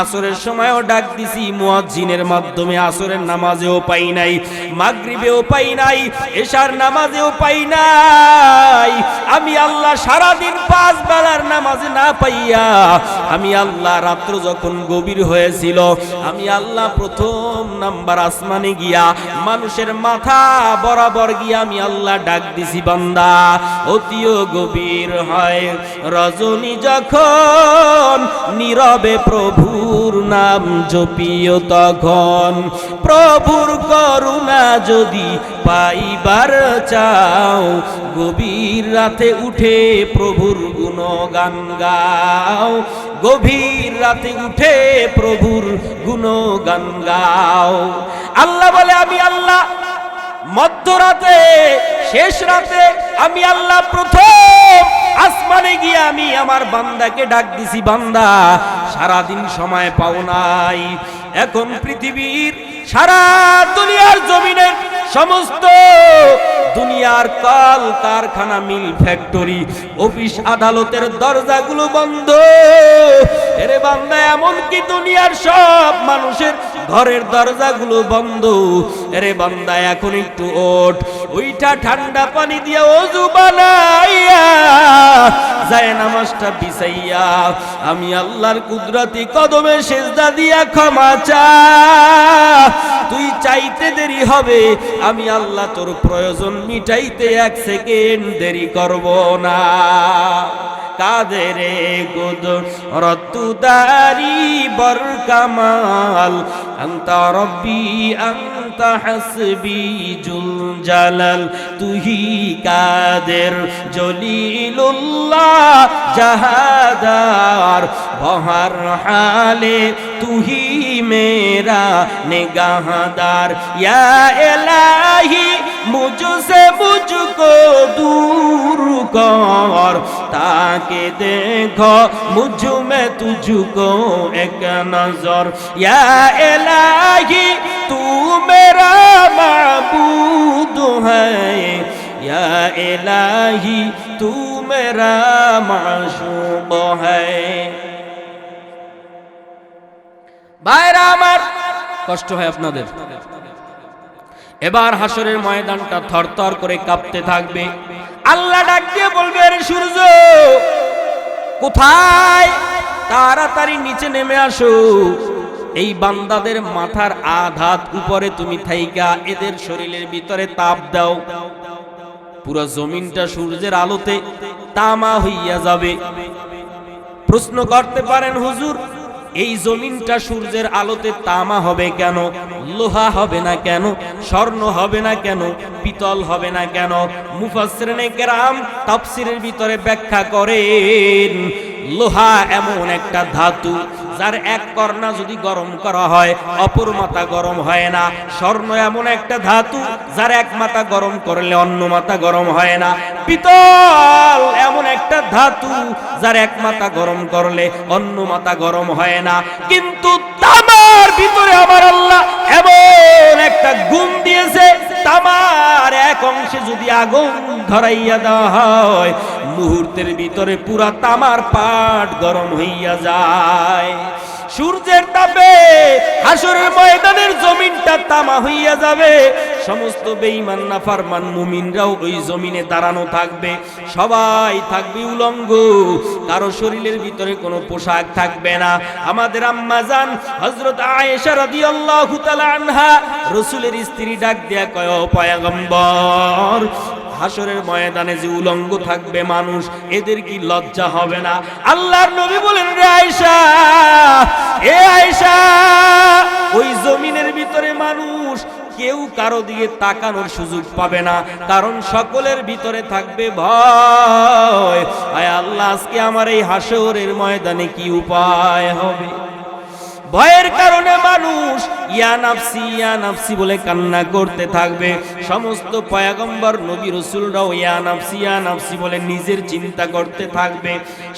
আসরের সময়ও ডাক দিছি মুয়াজ্জিনের মাধ্যমে, আসরের নামাজেও পাই নাই, মাগরিবেও পাই নাই, এশার নামাজেও পাই নাই। আমি আল্লাহ সারাদিন 5 বেলার নামাজে না পাইয়া, আমি আল্লাহ রাত্র যখন গভীর হয়েছিল, আমি আল্লাহ প্রথম নাম্বার আসমানে গিয়া মানুষের মাথা বরাবর গিয়া আমি আল্লাহ ডাক দিছি, বান্দা অতিও গভীর হয় রজনী যখন, নীরবে প্রভুর নাম জপিও তখন, প্রভুর করুণা যদি পাইবার চাও, গভীর রাতে উঠে প্রভুর গুণগান গাও, গভীর রাতে উঠে প্রভুর গুণগান গাও। আল্লাহ বলে, আমি আল্লাহ মধ্যরাতে, শেষ রাতে আমি আল্লাহ প্রথম আসমানে গিয়ে আমি আমার বান্দাকে ডাক দিছি, বান্দা সারাদিন সময় পাও নাই, এখন পৃথিবীর সারা দুনিয়ার জমিনের সমস্ত দুনিয়ার কল কারখানা, মিল, ফ্যাক্টরি, অফিস, আদালতের দরজাগুলো বন্ধ। এরে বান্দা, এমনকি দুনিয়ার সব মানুষের ঘরের দরজাগুলো বন্ধ। এরে বান্দা, এখন একটু ওঠ, ওইটা ঠান্ডা পানি দিয়া ওযু বানাইয়া যায় নামাজটা বিছাইয়া আমি আল্লাহর কুদরতি কদমে সেজদা দিয়া ক্ষমা চা। তুই চাইতে দেরি হবে, আমি আল্লাহ তোর প্রয়োজন মিটাইতে 1 সেকেন্ড দেরি করব না। কাদেরে কুদরতুদারি বর কামাল, আনতা রব্বি আনতা হাসবি জুল জালাল তুহি কাদের জলিলুল্লাহ জাহাদার বহর হালে তুহি মেরা নিগাহদার ইয়া ইলাহি মুঝসে মুঝকো दूर कर ताके देखो मुझ में तुझको एक नजर या इलाही तू मेरा माबूद है या इलाही तू मेरा माशूक है। ভাইরা আমার কষ্ট হয় আপনাদের। এবার হাসরের ময়দানটা থরথর করে কাঁপতে থাকবে। আল্লাহ ডাক দিয়ে বলবে, আরে সূর্য কোথায়, তাড়াতাড়ি নিচে নেমে আসো। এই বান্দাদের মাথার আধাত উপরে তুমি থাইকা এদের শরীরের ভিতরে তাপ দাও। পুরো জমিনটা সূর্যের আলোতে তামা হইয়া যাবে। প্রশ্ন করতে পারেন, হুজুর এই জমিনটা সূর্যের আলোতে তামা হবে কেন? লোহা হবে না কেন? স্বর্ণ হবে না কেন? পিতল হবে না কেন? মুফাসসিরিনে কেরাম তাফসীরের ভিতরে ব্যাখ্যা করেন, লোহা এমন একটা ধাতু যার এক কর্ণা যদি গরম করা হয় অপর মাথা গরম হয় না। স্বর্ণ এমন একটা ধাতু যার এক মাথা গরম করলে অন্য মাথা গরম হয় না। পিতল এমন একটা ধাতু যার এক মাথা গরম করলে অন্য মাথা গরম হয় না। কিন্তু তামার ভিতরে আমার আল্লাহ এমন একটা গুণ দিয়েছে, তামার এক অংশে যদি আগুন ধরাইয়া দেওয়া হয় মুহূর্তের ভিতরে পুরা তামার পাট গরম হইয়া যায়। সূর্যের তাপে হাসরের ময়দানের জমিনটা তামা হইয়া যাবে। সমস্ত বেঈমান নাফরমান মুমিনরাও ওই জমিনে দাঁড়ানো থাকবে। সবাই থাকবে উলঙ্গ, কারো শরীরের ভিতরে কোনো পোশাক থাকবে না। আমাদের আম্মা জান হযরত আয়েশা রাদিয়াল্লাহু তাআলা আনহা রাসূলের স্ত্রী ডাক দিয়া কয়, ও পয়গম্বর, হাসরের ময়দানে যে উলঙ্গ থাকবে মানুষ, এদের কি লজ্জা হবে না? আল্লাহর নবী বলেন, রে আয়েশা, এ আয়েশা, ওই জমিনের ভিতরে মানুষ কেউ কারো দিকে তাকানোর সুযোগ পাবে না, কারণ সকলের ভিতরে থাকবে ভয়। আয় আল্লাহ, আজকে আমার এই হাসরের ময়দানে কি উপায় হবে? ভয়ের কারণে মানুষ ইয়া নাফসি ইয়া নাফসি বলে কান্না করতে থাকবে। সমস্ত পয়গম্বর নবী রাসূলরাও ইয়া নাফসি বলে নিজের চিন্তা করতে থাকবে।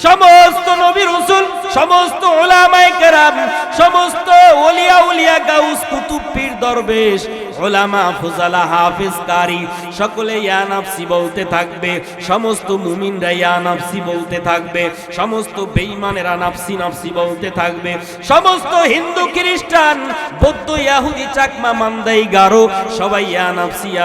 সমস্ত নবী রাসূল, সমস্ত উলামায়ে কেরাম, সমস্ত ওলিয়া উলিয়া গাউস কুতুব পীর দরবেশ, উলামা ফুজালা হাফেজ কারি সকলে ইয়া নাফসি বলতে থাকবে। সমস্ত মুমিনরা ইয়া নাফসি বলতে থাকবে। সমস্ত বেঈমানেরা নাফসি নাফসি বলতে থাকবে। সমস্ত হিন্দু খ্রিস্টান বৌদ্ধ ইহুদি চাকমা মান্দাই গারো সবাই ইয়া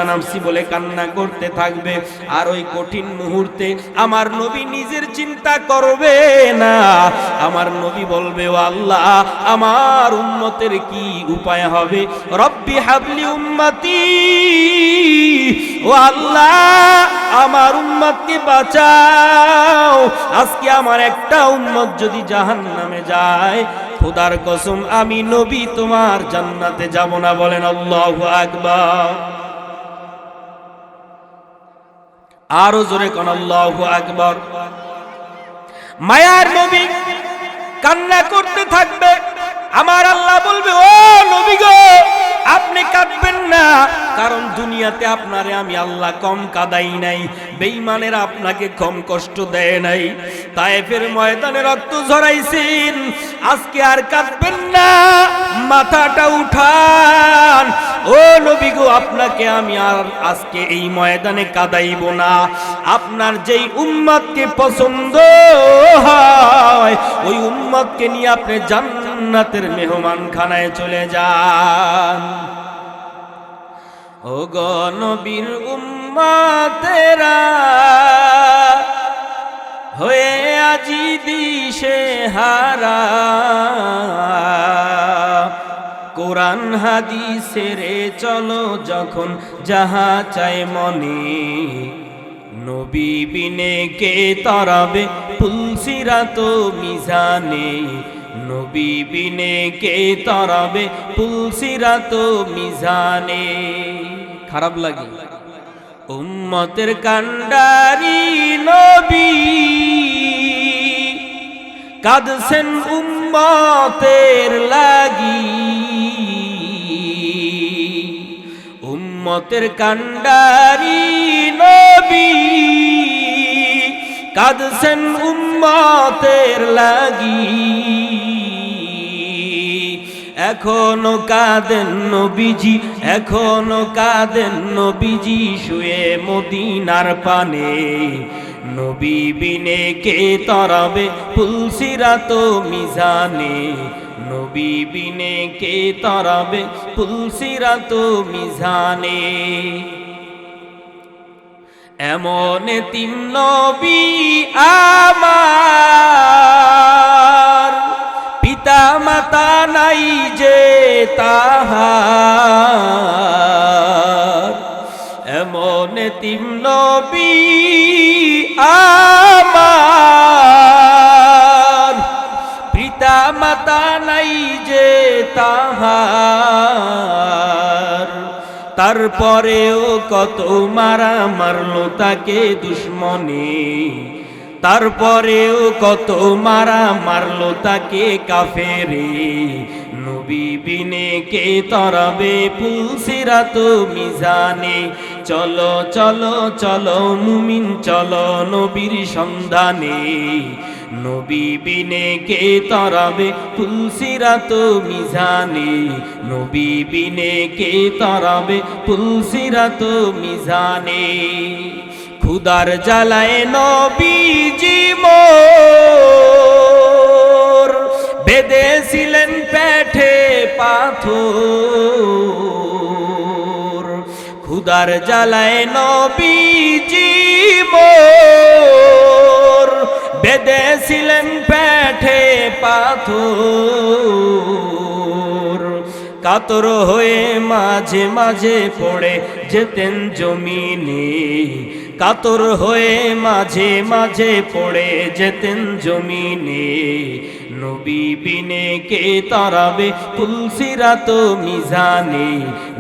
নাফসি বলে কান্না করতে থাকবে। আর ওই কঠিন মুহূর্তে আমার নবী নিজের চিন্তা করবে না। আমার নবী বলবে, ও আল্লাহ, আমার উম্মতের কি উপায় হবে? রব্বি হাবলি উম্মতি, ও আল্লাহ, আমার উম্মতকে বাঁচাও। আজকে আমার একটা উম্মত যদি জাহান্নামে যায়, খোদার কসম আমি নবী তোমার জান্নাতে যাব না। বলেন আল্লাহু আকবার। আরো জোরে কোন আল্লাহু আকবার। মায়ার নবী কান্না করতে থাকবে। আমার আল্লাহ বলবে, ও নবী গো, আপনি কাঁদবেন না, কারণ দুনিয়াতে আপনারে আমি আল্লাহ কম কাঁদাই নাই, বেঈমানেরা আপনাকে কম কষ্ট দেয় নাই। তায়েফের ময়দানে রক্ত ঝরাইছেন, আজকে আর কাঁদবেন না, মাথাটা উঠান। ও নবী গো, আপনাকে আমি আর আজকে এই ময়দানে কাঁদাইব না। আপনার যেই উম্মতকে পছন্দ হয় ওই উম্মতকে নিয়ে আপনি জান্নাতের মেহমানখানায় চলে যান। ও গো নবীর উম্মতেরা হয়ে আজি দিশে হারা, কোরআন হাদিসের চলো যখন যাহা চায় মনে, নবী বিনে কে তরাবে পুলসিরাত মিজানে, নবী বিনে কে তরাবে পুলসিরাত মিজানে। খারাপ লাগে? উম্মতের কান্ডারি নবী কাঁদছেন উম্মতের লাগি, উম্মতের কান্ডারি নবী কাঁদছেন উম্মতের লাগি। এখনো কাঁদেন নবীজি, এখনো কাঁদেন নবীজি শুয়ে মদিনার পানে। নবী বিনে কে তরাবে পুলসিরাত মিজানে, নবী বিনে কে তরাবে পুলসিরাত মিজানে। এমন তিন নবী আমার, পিতা মাতা নাই যে তাহার। এমন তিন নবী আমার, পিতা মাতা নাই যে তাহার। তারপরেও কত মারা মারলো তাকে দুশ্মনে, তারপরেও কত মারা মারলো তাকে কাফেরে। নবী বিনে কে তরাবে পুলসিরাত মিজানে। চলো চলো চলো মুমিন চলো নবীর সন্ধানে, নবী বিনে কে তরাবে পুলসিরাত মিজানে, নবী বিনে কে তরাবে পুলসিরাত মিজানে। খুদার জ্বালায় নবীজি মোর বেঁধেছিলেন পেটে পাথর। খুদার জ্বালায় নবীজি মোর বেঁধেছিলেন পেটে পাথর। কাতর হয়ে মাঝে মাঝে পড়ে যেতেন জমিনে, কাতর হয়ে মাঝে মাঝে পড়ে যেতেন জমিনে। নবী বিনে কে তরাবে পুলসিরাত মিজানে,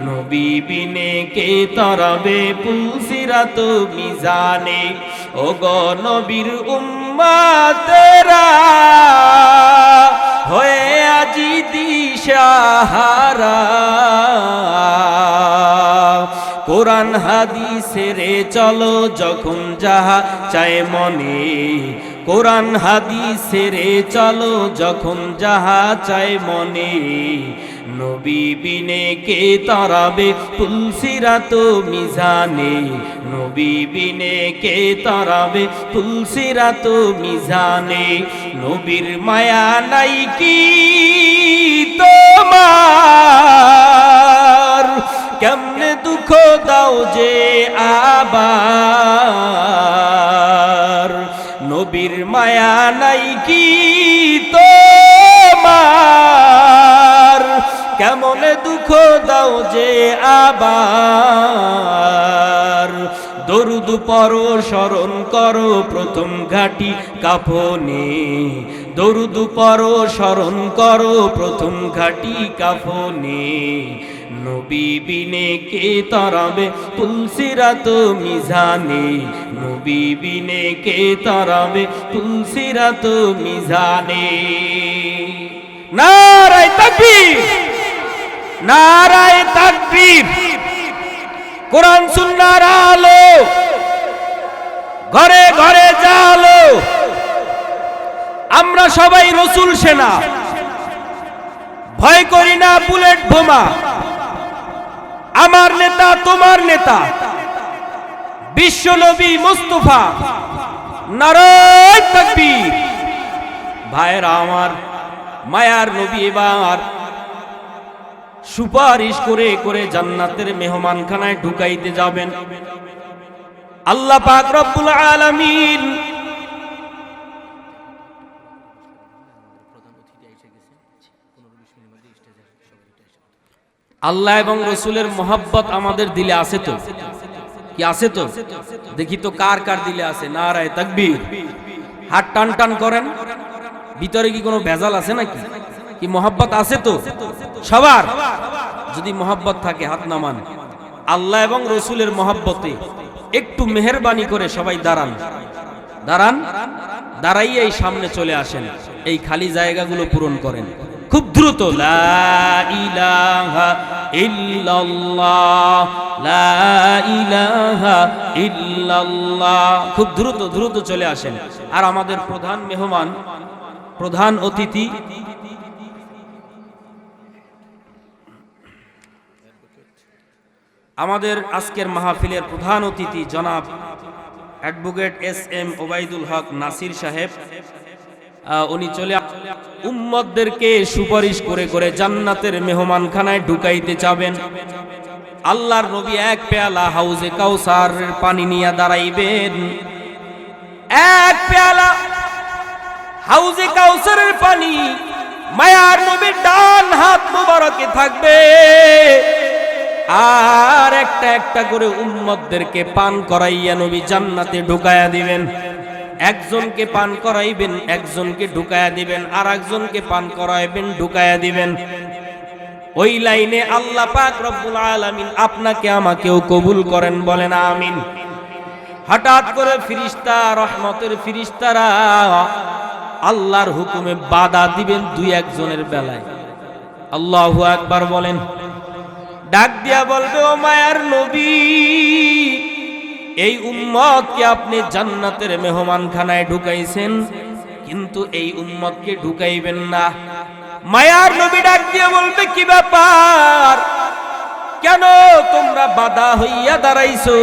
নবী বিনে কে তরাবে পুলসিরাত মিজানে। ও গো নবীর উম্মতেরা হয়ে আজি দিশাহারা, কোরআন হাদিসেরে চলো যখন যাহা চায় মনে, কোরআন হাদিসেরে চলো যখন যাহা চায় মনে। নবী বিনে কে তরাবে পুলসিরাত মিজানে, নবী বিনে কে তরাবে পুলসিরাত মিজানে। নবীর মায়া নাই কি তোমার, কেমনে দুঃখ দাও যে আবার। নবীর মায়া নাই কি তোমার, কেমনে দুঃখ দাও যে আবার। দরুদ পড়ো স্মরণ করো প্রথম ঘাটি কাফনে, দরুদ পড়ো স্মরণ করো প্রথম ঘাটি কাফনে। নবী বিনে কে তরাবে পুলসিরাত মিজানে, নবী বিনে কে তরাবে পুলসিরাত মিজানে। নারায়ে তাকবীর, নারায়ে তাকবীর। কোরআন সুন্নাহর আলো ঘরে ঘরে জালো। আমরা সবাই রসুল সেনা, ভয় করি না বুলেট বোমা। আমার নেতা তোমার নেতা বিশ্ব নবী মুস্তাফা। নারায়ে তাকবীর। ভাইরা আমার, মায়ার নবী এবার সুপারিশ করে করে জান্নাতের মেহমানখানায় ঢুকাইতে যাবেন। আল্লাহ পাক রব্বুল আলামিন আল্লাহ এবং রসুলের মোহাব্বত আমাদের দিলে আছে তো? কি আছে তো? দেখি তো কার কার দিলে আছে। নারায়ে তাকবীর। হাত টান টান করেন। ভিতরে কি কোনো ভেজাল আছে নাকি? কি মোহাব্বত আছে তো সবার? যদি মোহাব্বত থাকে হাত নামান। আল্লাহ এবং রসুলের মোহাব্বতে একটু মেহেরবানি করে সবাই দাঁড়ান, দাঁড়ান, দাঁড়াইয়ে এই সামনে চলে আসেন, এই খালি জায়গাগুলো পূরণ করেন খুব দ্রুত। লা ইলাহা ইল্লাল্লাহ, লা ইলাহা ইল্লাল্লাহ, খুব দ্রুত দ্রুত চলে আসেন। আর আমাদের প্রধান মেহমান, প্রধান অতিথি, আমাদের আজকের মাহফিলের প্রধান অতিথি জনাব অ্যাডভোকেট এস.এম. ওবায়দুল হক নাসির সাহেব, উনি চলে উম্মতদেরকে সুপারিশ করে করে জান্নাতের মেহমানখানায় ঢুকাইতে চাবেন। আল্লাহর নবী এক পেয়ালা হাউজে কাউসারের পানি নিয়ে দাঁড়াইবেন, এক পেয়ালা হাউজে কাউসারের পানি মায়ার নবীর ডান হাত মুবারকে থাকবে, আর একটা একটা করে উম্মতদেরকে পান করাইয়া নবী জান্নাতে ঢুকায়া দিবেন। একজনকে পান করাইবেন, একজনকে ঢুকায়া দিবেন, আর একজনকে পান করাইবেন, ঢুকায়া দিবেন। ওই লাইনে আল্লাহ পাক রব্বুল আলামিন আপনাকে আমাকেও কবুল করেন, বলেন আমিন। হঠাৎ করে ফিরিস্তা, রহমতের ফিরিস্তারা আল্লাহর হুকুমে বাধা দিবেন দুই একজনের বেলায়। আল্লাহু আকবার বলেন। ডাক দিয়া বলবে, ও মায়ার নবী, এই উম্মতকে আপনি জান্নাতের মেহমানখানায় ঢুকাইছেন, কিন্তু এই উম্মতকে ঢুকাইবেন না। মায়ার নবী ডাক দিয়ে বলবে, কি ব্যাপার, কেন তোমরা বাধা হইয়া দাঁড়াইছো?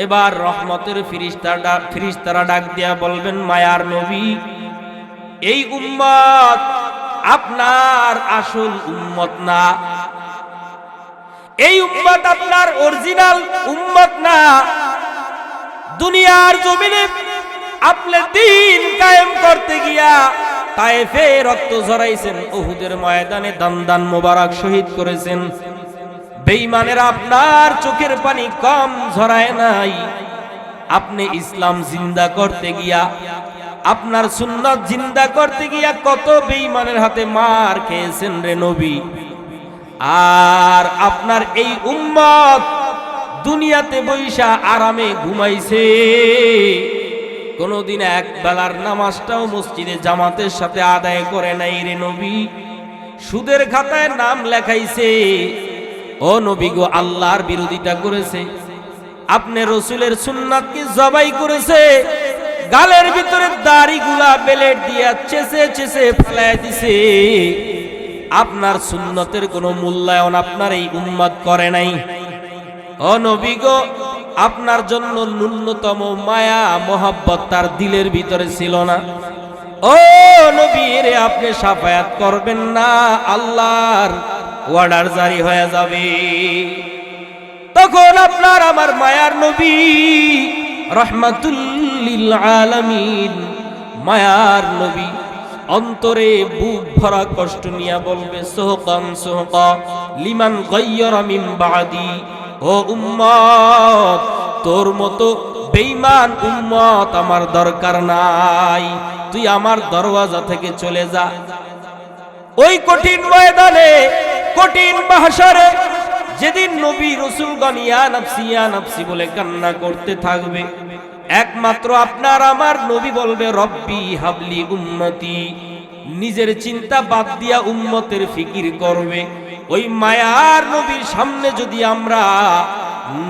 এবার রহমতের ফিরিস্তারা ডাক দিয়া বলবেন, মায়ার নবী, এই উম্মত আপনার আসল উম্মত না, এই উম্মত আপনার অরিজিনাল উম্মত না। দুনিয়ার জমিনে আপনি দ্বীন কায়েম করতে গিয়া তায়েফে রক্ত ঝরাইছেন, উহুদের ময়দানে দান দান মোবারক শহীদ করেছেন। বেঈমানেরা আপনার চোখের পানি কম ঝরায় নাই। আপনি ইসলাম জিন্দা করতে গিয়া, আপনার সুন্নাত জিন্দা করতে গিয়া কত বেঈমানের হাতে মার খেয়েছেন রে নবী। আর আপনার এই উম্মত দুনিয়াতে বৈশা আরামে ঘুমাইছে, কোনদিন এক বেলার নামাজটাও মসজিদে জামাতের সাথে আদায় করে নাই রে নবী। সুদের খাতায় নাম লেখাইছে। ও নবী গো, আল্লাহর বিরোধিতা করেছে, আপনি রসুলের সুন্নাতকে জবাই করেছে, গালের ভিতরে দাড়িগুলা বেলেট দিয়া চেঁচে চেঁচে ফেলাই দিছে। আপনার সুন্নতের কোনো মূল্যায়ন আপনার এই উম্মত করে নাই। ও নবী গো, আপনার জন্য ন্যূনতম মায়া মোহাব্বত তার দিলের ভিতরে ছিল না। ও নবী রে, আপনি শাফায়াত করবেন না, আল্লাহর অর্ডার জারি হয়ে যাবে। তখন আপনার আমার মায়ার নবী রাহমাতুল লিল আলামিন, মায়ার নবী অন্তরে বুক ভরা কষ্ট নিয়ে বলবে, সুহকান সুহকা লিমান গায়্যারা মিন বাদি। ও উম্মত, তোর মতো বেঈমান উম্মত আমার দরকার নাই, তুই আমার দরওয়াজা থেকে চলে যা। ওই কঠিন ময়দানে, কঠিন মাহশারে, যেদিন নবী রাসূলগণ ইয়া নাফসি ইয়া নাফসি বলে কান্না করতে থাকবে, একমাত্র আপনার আমার নবী বলবে, রব্বি হাবলি উম্মতি। নিজের চিন্তা বাদ দিয়া উম্মতের ফিকির করবে। ওই মায়ার নবীর সামনে যদি আমরা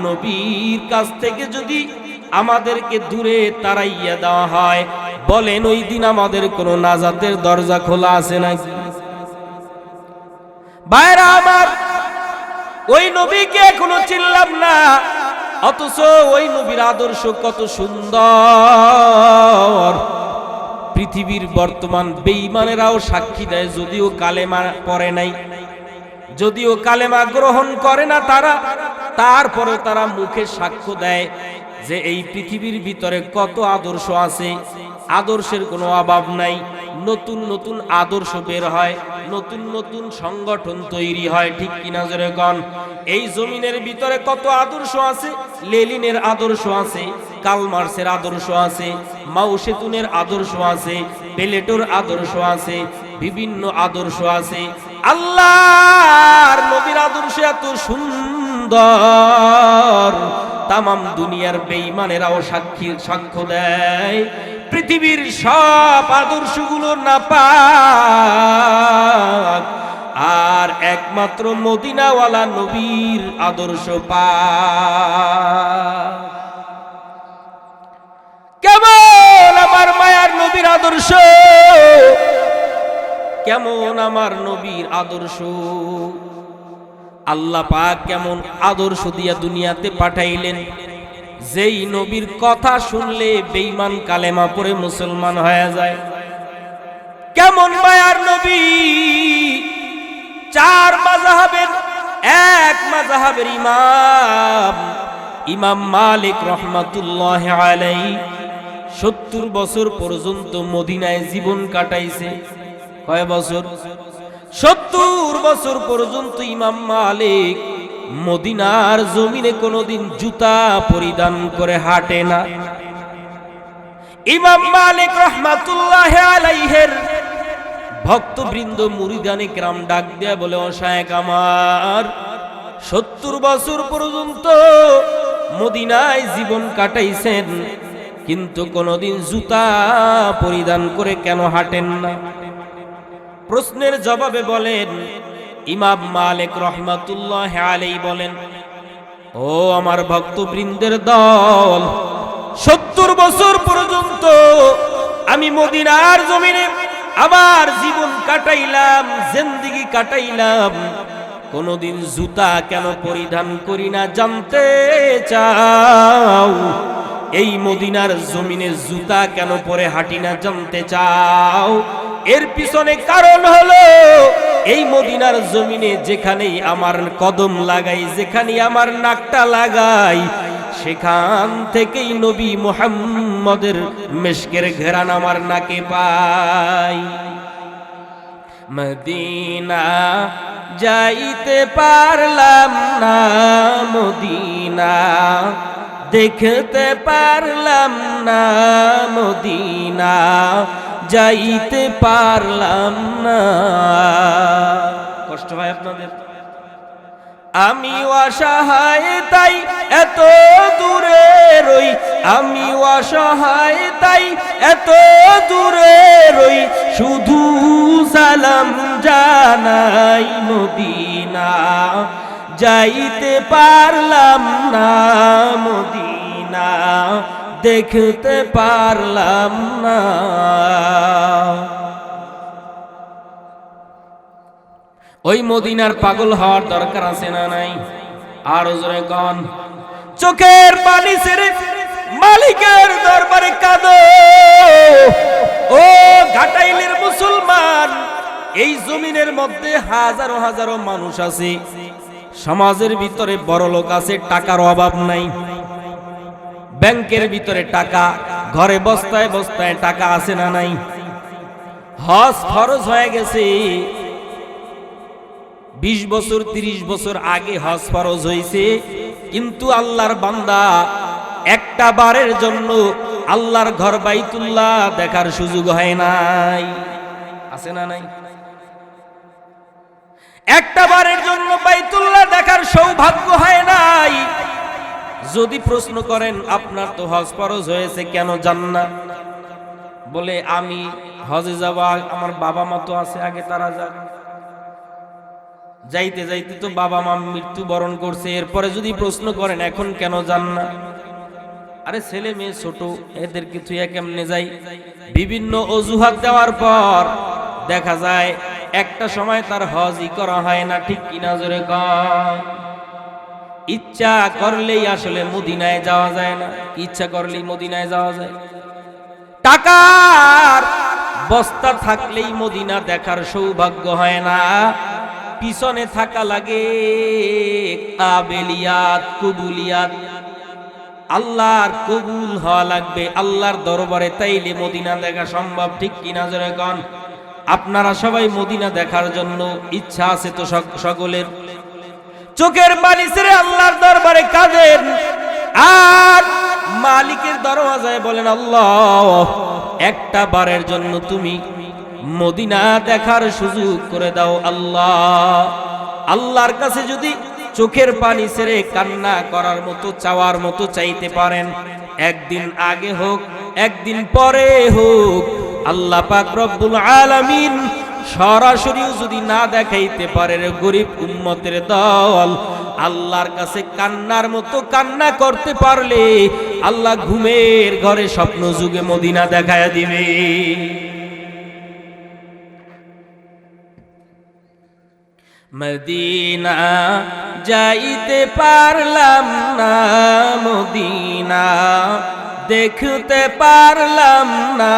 নবীর কাছ থেকে যদি আমাদেরকে দূরে তাড়াইয়া দেওয়া হয়, বলেন ওই দিন আমাদের কোনো নাজাতের দরজা খোলা আছে নাকি? ভাইরা আমার, ওই নবীকে এখনো চিনলাম না, অথচ ওই নবীর আদর্শ কত সুন্দর। পৃথিবীর বর্তমান বেঈমানেরাও সাক্ষী দেয়, যদিও কালেমা পড়ে নাই, যদিও কালেমা গ্রহণ করে না তারা, তারপরে তারা মুখে সাক্ষ্য দেয় যে এই পৃথিবীর ভিতরে কত আদর্শ আছে, আদর্শের কোনো অভাব নাই। নতুন নতুন আদর্শ বের হয়, নতুন নতুন সংগঠন তৈরি হয়, ঠিক কিনা জোরে কোন? এই জমিনের ভিতরে কত আদর্শ আছে। লেনিনের আদর্শ আছে, কার্ল মার্ক্সের আদর্শ আছে, মাও সেতুনের আদর্শ আছে, প্লেটোর আদর্শ আছে, বিভিন্ন আদর্শ আছে। আল্লাহর নবীর আদর্শ এত সুন্দর, তামাম দুনিয়ার বেঈমানেরাও সাক্ষ্য দেয় পৃথিবীর সব আদর্শগুলো নাপাক, আর একমাত্র মদিনাওয়ালা নবীর আদর্শ পাক। কেমন আমার মায়ার নবীর আদর্শ, কেমন আমার নবীর আদর্শ। আল্লাহ পাক কেমন আদর্শ দিয়া দুনিয়াতে পাঠাইলেন, যেই নবীর কথা শুনলে বেঈমান কালেমা পড়ে মুসলমান হয়ে যায়। কেমন মায়ার নবী, চার মাযহাবের এক মাযহাবের ইমাম মালিক রহমাতুল্লাহ আলাইহি 70 বছর পর্যন্ত মদিনায় জীবন কাটাইছে। কয় বছর? 70 বছর পর্যন্ত ইমাম মালিক মদিনার জমিনে কোনোদিন জুতা পরিধান করে হাঁটে না। ইমাম মালিক রহমাতুল্লাহ আলাইহির ভক্তবৃন্দ মুরিদানে কেরাম ডাক দেয়া বলে, ও শায়েখ আমার, 70 বছর পর্যন্ত মদিনায় জীবন কাটাইছেন, কিন্তু কোনোদিন জুতা পরিধান করে কেন হাঁটেন না? প্রশ্নের জবাবে বলেন ইমাম মালিক রহমাতুল্লাহ আলাইহি বলেন, ও আমার ভক্তবৃন্দের দল, 70 বছর পর্যন্ত আমি মদিনার জমিনে আমার জীবন কাটাইলাম, জিন্দেগি কাটাইলাম, কোনদিন জুতা কেন পরিধান করি না জানতে চাও? এই মদিনার জমিনে জুতা কেন পরে হাঁটি না জানতে চাও? এর পিছনে কারণ হলো, এই মদিনার জমিনে যেখানেই আমার কদম লাগাই, যেখানেই আমার নাকটা লাগাই, সেখান থেকেই নবী মুহাম্মদের মিশকের ঘেরান আমার নাকে পাই। মদিনা যাইতে পারলাম না, মদিনা দেখতে পারলাম না, মদিনা যাইতে পারলাম না। কষ্ট হয় আপনাদের? আমি অসহায় তাই এত দূরে রই, আমি অসহায় তাই এত দূরে রই, শুধু সালাম জানাই, মদিনা যাইতে পারলাম না, মদিনা দেখতে পারলাম না। ওই মদিনার পাগল হওয়ার দরকার আছে না নাই? আর জোরে কোন, চোখের পানি ছেড়ে মালিকের দরবারে কাঁদো। ও ঘাটাইলের মুসলমান, এই জমিনের মধ্যে হাজারো হাজারো মানুষ আছে, সমাজের ভিতরে বড় লোক আছে, টাকার অভাব নাই, ব্যাংকের ভিতরে টাকা, ঘরে বস্তায় বস্তায় টাকা আছে না নাই? হজ ফরজ হয়ে গেছে, 20 বছর 30 বছর আগে হজ ফরজ হয়েছে, কিন্তু আল্লাহর বান্দা একটা বারের জন্য আল্লাহর ঘর বাইতুল্লাহ দেখার সুযোগ হয় নাই। আছে না নাই? একটা বারের জন্য বাইতুল্লাহ দেখার সৌভাগ্য হয় নাই। যদি প্রশ্ন করেন আপনার তো হজ ফরজ হয়েছে, কেন যান না? বলে আমি হজে যাব, আমার বাবা মা তো আছে, আগে তারা যাক। যাইতে যাইতে তো বাবা মা মৃত্যুবরণ করছে, এরপরে যদি প্রশ্ন করেন এখন কেন যান না? আরে ছেলে মেয়ে ছোট, এদেরকে তুই কেমনে যাই? বিভিন্ন অজুহাত দেওয়ার পর দেখা যায় একটা সময় তার হজই করা হয় না। ঠিক কিনা জোরে কয়? ইচ্ছা করলেই আসলে মদিনায় যাওয়া যায় না, ইচ্ছা করলেই মদিনায় যাওয়া যায়। টাকার বস্তা থাকলেই মদিনা দেখার সৌভাগ্য হয় না, পিছনে থাকা লাগে কাবেলিয়াত, কবুলিয়াত। আল্লাহর কবুল হওয়া লাগবে আল্লাহর দরবারে, তাইলে মদিনা দেখা সম্ভব। ঠিক কিনা জোরে কোন? আপনারা সবাই মদিনা দেখার জন্য ইচ্ছা আছে তো সকলের? চোখের পানি ছেড়ে আল্লাহর দরবারে কাঁদেন আর মালিকের দরওয়াজায় বলেন, আল্লাহ একটা বারের জন্য তুমি মদিনা দেখার সুযোগ করে দাও আল্লাহ। আল্লাহর কাছে যদি চোখের পানি ছেড়ে কান্না করার মতো চাওয়ার মতো চাইতে পারেন, একদিন আগে হোক একদিন পরে হোক, আল্লাহ পাক রব্বুল আলামিন সরাসরিও যদি না দেখাইতে পারে, গরিব উম্মতের দল আল্লাহর কাছে কান্নার মতো কান্না করতে পারলে আল্লাহ ঘুমের ঘরে স্বপ্ন যুগে মদিনা দেখায়া দিবে। মদিনা যাইতে পারলাম না, মদিনা দেখতে পারলাম না,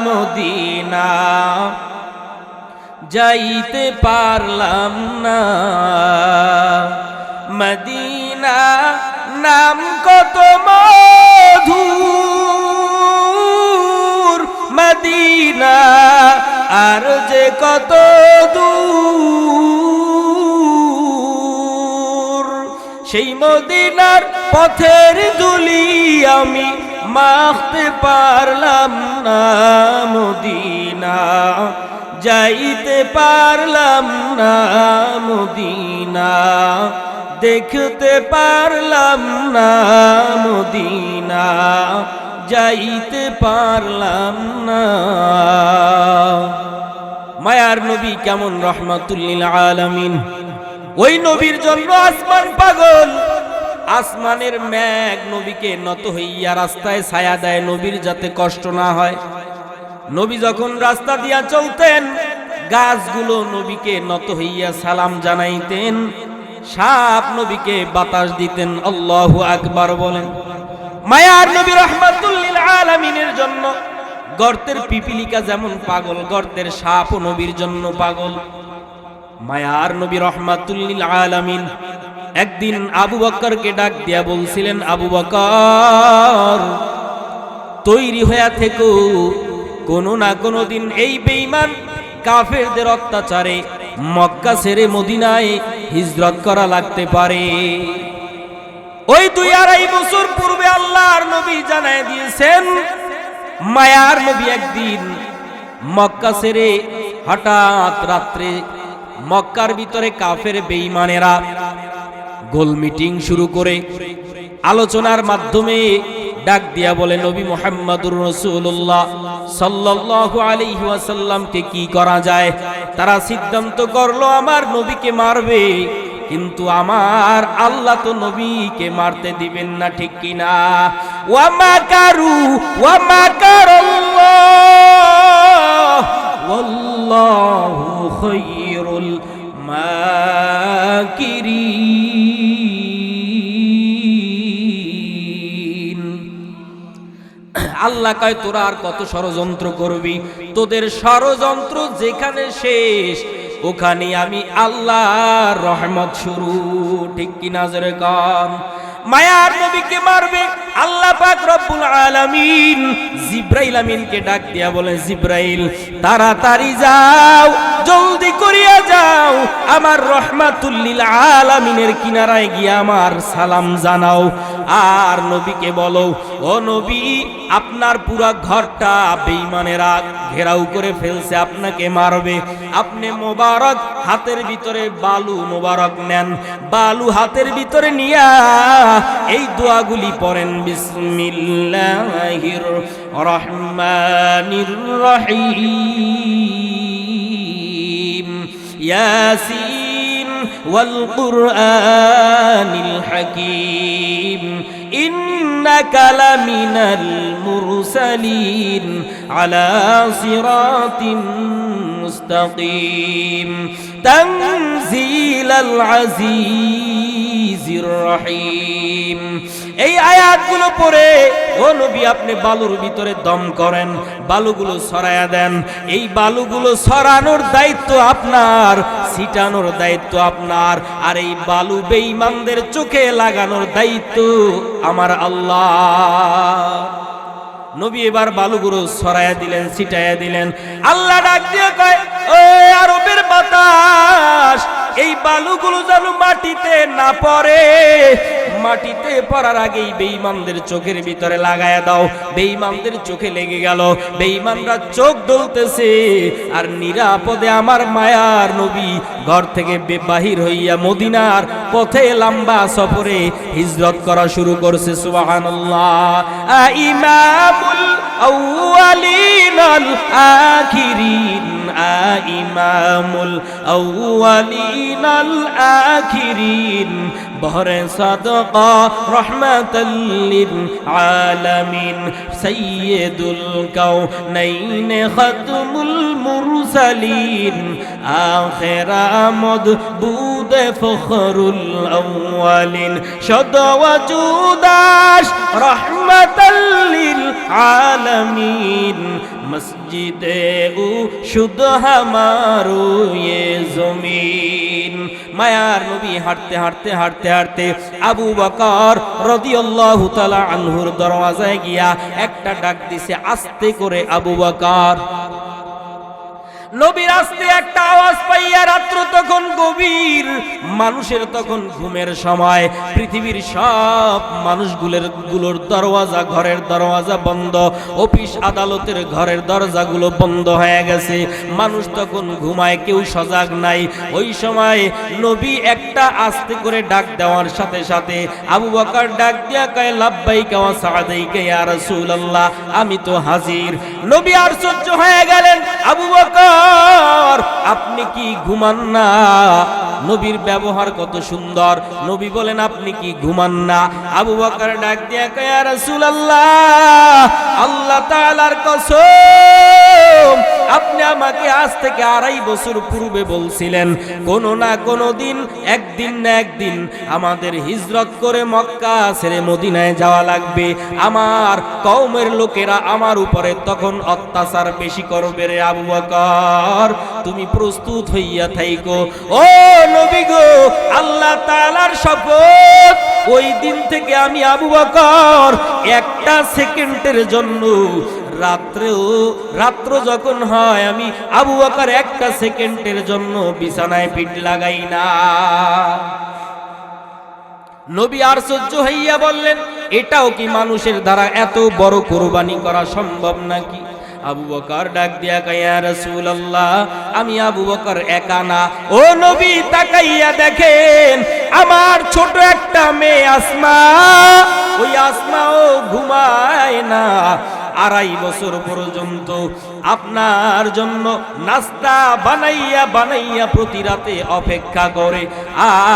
মদিনা যাইতে পারলাম না। মদিনা নাম কত মধুর, মদিনা আর যে কত দূর, সেই মদিনার পথের ধুলি আমি মাখতে পারলাম না, মদিনা যাইতে পারলাম না, মদিনা দেখতে পারলাম না, মদিনা যাইতে পারলাম না। মায়ার নবী কেমন রহমাতুল লিল আলামিন, ওই নবীর জন্য আসমান পাগল। আসমানের মেঘ নবীকে নত হইয়া রাস্তায় ছায়া দেয়, নবীর যাতে কষ্ট না হয়। নবী যখন রাস্তা দিয়া চলতেন, গাছগুলো নবীকে নত হইয়া সালাম জানাইতেন, সাপ নবীকে বাতাস দিতেন। আল্লাহু আকবার বলেন। মায়ার নবী রহমাতুল লিল আলামিনের জন্য গর্তের পিপিলিকা যেমন পাগল, গর্তের সাপও নবীর জন্য পাগল। মায়ার নবী রহমাতুল লিল আলামিন একদিন আবু বকরকে ডাক দিয়া বলছিলেন, আবু বকর তৈরি হইয়া থেকো, কোনো না কোনো দিন এই বেঈমান কাফেরদের অত্যাচারে মক্কা ছেড়ে মদিনায় হিজরত করা লাগতে পারে। ওই 2-2.5 বছর পূর্বে আল্লাহর নবী জানায় দিয়েছেন, মায়ার নবী একদিন মক্কা ছেড়ে হঠাৎ রাত্রে মক্কার ভিতরে কাফের বেঈমানেরা গোল মিটিং শুরু করে আলোচনার মাধ্যমে ডাক দিয়া বলে, নবী মুহাম্মদুর রাসূলুল্লাহ সাল্লাল্লাহু আলাইহি ওয়াসাল্লামকে কি করা যায়। তারা সিদ্ধান্ত করলো আমার নবীকে মারবে, কিন্তু আমার আল্লাহ তো নবীকে মারতে দিবেন না, ঠিক কিনা? ওয়া মাকারু ওয়া মাকারাল্লাহ ওয়াল্লাহু খায়রুল মাকিরিন। আল্লাহ কয় তোরা আর কত ষড়যন্ত্র করবি, তোদের ষড়যন্ত্র যেখানে শেষ ওখানে আমি আল্লাহর রহমত শুরু, ঠিক কিনা জোরে কন? মায়ার নবীকে মারবে, আল্লাহ পাক রব্বুল আলামিন জিব্রাইল আমিনকে ডাক দিয়া বলে, জিব্রাইল তাড়াতাড়ি যাও, জলদি করিয়া যাও, আমার রহমাতুল লিল আলামিনের কিনারায় গিয়া আমার সালাম জানাও। আর নবীকে বলো, ও নবী আপনার পুরা ঘরটা বেঈমানেরা ঘেরাও করে ফেলছে, আপনাকে মারবে। আপনি মোবারক হাতের ভিতরে বালু মোবারক নেন, বালু হাতের ভিতরে নিয়া এই দোয়াগুলি পড়েন, বিসমিল্লাহির রহমানির রহিম, ইয়াসিন ওয়াল কুরআনিল হাকীম, ইন্নাকা লামিনাল মুরসালিন আলা সিরাতিন মুস্তাকিম, তানজিলাল আজিজির রহিম। এই আয়াতগুলো পড়ে ও নবী আপনি বালুর ভিতরে দম করেন, বালুগুলো সরায়া দেন। এই বালুগুলো সরানোর দায়িত্ব আপনার, ছিটানোর দায়িত্ব আপনার, আর এই বালু বেঈমানদের চোখে লাগানোর দায়িত্ব আমার আল্লাহ। নবী এবার বালুগুলো সরায়া দিলেন, ছিটায়া দিলেন। আল্লাহ ডাক দিয়ে কয়, ও আরবের বাতাস, এই বালুগুলো যেন মাটিতে না পড়ে, মাটিতে পড়ার আগেই বেঈমানদের চোখের ভিতরে লাগায়া দাও। বেঈমানদের চোখে লেগে গেল, বেঈমানরা চোখ ডলতেছে, আর নিরাপদে আমার মায়ার নবী ঘর থেকে বাহির হইয়া মদিনার পথে লম্বা সফরে হিজরত করা শুরু করছে। সুবহানাল্লাহ। ইমামুল আউয়ালিন আল আখিরিন, ইমামুল আউয়ালিন আল আখিরিন, বহরে সাদকা রহমাতাল লিল আলামিন, সাইয়্যিদুল কাউনাইন খাতমুল মুরসালিন, আখির আমদ ফখরুল আউয়ালিন, শদ ওয়াজুদাশ রহমাতাল লিল আলামিন, মসজিদে ও শুদ্ধ হামারো ये জমিন। মায়ার নবী হাঁটতে হাঁটতে হাঁটতে হাঁটতে আবু বকর রাদিয়াল্লাহু তাআলা আনহুর দরওয়াজায় গিয়া একটা ডাক দিছে আস্তে করে, আবু বকর। নবীর আস্তে একটা আওয়াজ পাইয়া, রাত্র তখন গভীর, মানুষের তখন ঘুমের সময়, পৃথিবীর সব মানুষগুলোর দরওয়াজা, ঘরের দরওয়াজা বন্ধ, অফিস আদালতের ঘরের দরজাগুলো বন্ধ হয়ে গেছে, মানুষ তখন ঘুমায়, কেউ সজাগ নাই। ওই সময় নবী একটা আস্তে করে ডাক দেওয়ার সাথে সাথে আবু বকর ডাক দিয়া কয়, লাব্বাইকা ওয়া সাআদাইকা ইয়া রাসূলুল্লাহ, আমি তো হাজির। নবী আশ্চর্য হয়ে গেলেন, আবু বকর আপনি কি ঘুমান না? নবীর ব্যবহার কত সুন্দর। নবী বলেন, আপনি কি ঘুমান না? আবু বকর ডাক দিয়া কয়, ইয়া রাসূলুল্লাহ, আল্লাহ তাআলার কসম, আপনি আমাকে আজ থেকে 2.5 বছর পূর্বে বলছিলেন কোনো না কোনো দিন, একদিন না একদিন আমাদের হিজরত করে মক্কা ছেড়ে মদিনায় যাওয়া লাগবে। আমার কওমের লোকেরা আমার উপরে তখন অত্যাচার বেশি করবে রে আবু বকর, তুমি প্রস্তুত হইয়া থাইকো। ও নবী গো, আল্লাহ তাআলার শপথ, ওই দিন থেকে আমি আবু বকর একটা সেকেন্ডের জন্য, রাত্র যখন হয়, আমি আবু বকর একটা সেকেন্ডের জন্য বিছানায় পিঠ লাগাই না। নবী আশ্চর্য হইয়া বললেন, এটাও কি মানুষের দ্বারা এত বড় কুরবানি করা সম্ভব নাকি? আবু বকর ডাক দিয়া কয়, ইয়া রাসূলুল্লাহ, আমি আবু বকর একা না। ও নবী, তাকাইয়া দেখেন, আমার ছোট একটা মেয়ে আসমা, ওই আসমাও ঘুমায় না। 2.5 বছর পর্যন্ত আপনার জন্য নাস্তা বানাইয়া বানাইয়া প্রতি রাতে অপেক্ষা করে,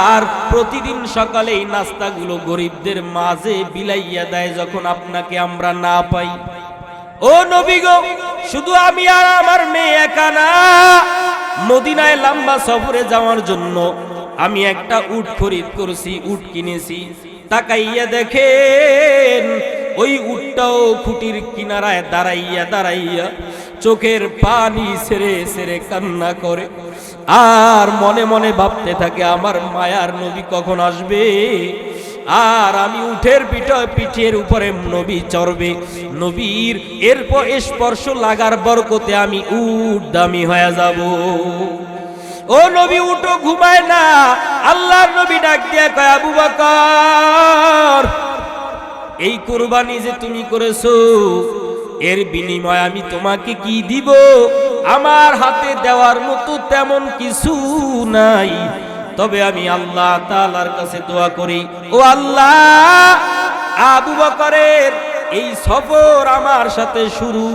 আর প্রতিদিন সকালে এই নাস্তাগুলো গরিবদের মাঝে বিলাইয়া দেয় যখন আপনাকে আমরা না পাই। ও নবী গো, শুধু আমি আর আমার মেয়ে একা না, মদিনায় লম্বা সফরে যাওয়ার জন্য আমি একটা উট খরিদ করেছি, উট কিনেছি। তাকাইয়া দেখেন, ওই উটটাও খুঁটির কিনারায় দাঁড়াইয়া দাঁড়াইয়া চোখের পানি ছেড়ে ছেড়ে কান্না করে, আর মনে মনে ভাবতে থাকে আমার মায়ার নবী কখন আসবে, আর আমি উঠের পিঠের উপরে নবী চড়বে, নবীর এরপর স্পর্শ লাগার বরকতে আমি উট দামি হয়ে যাব। ও নবী, উঠো, ঘুমায় না। আল্লাহর নবী ডাক দিয়া কয়, আবু বকর, এই কুরবানি যে তুমি করেছো, এর বিনিময়ে আমি তোমাকে কি দিব? আমার হাতে দেওয়ার মতো তেমন কিছু নাই, তবে আমি আল্লাহ তাআলার কাছে দোয়া করি, ও আল্লাহ, আবু বকরের এই সফর আমার সাথে শুরু,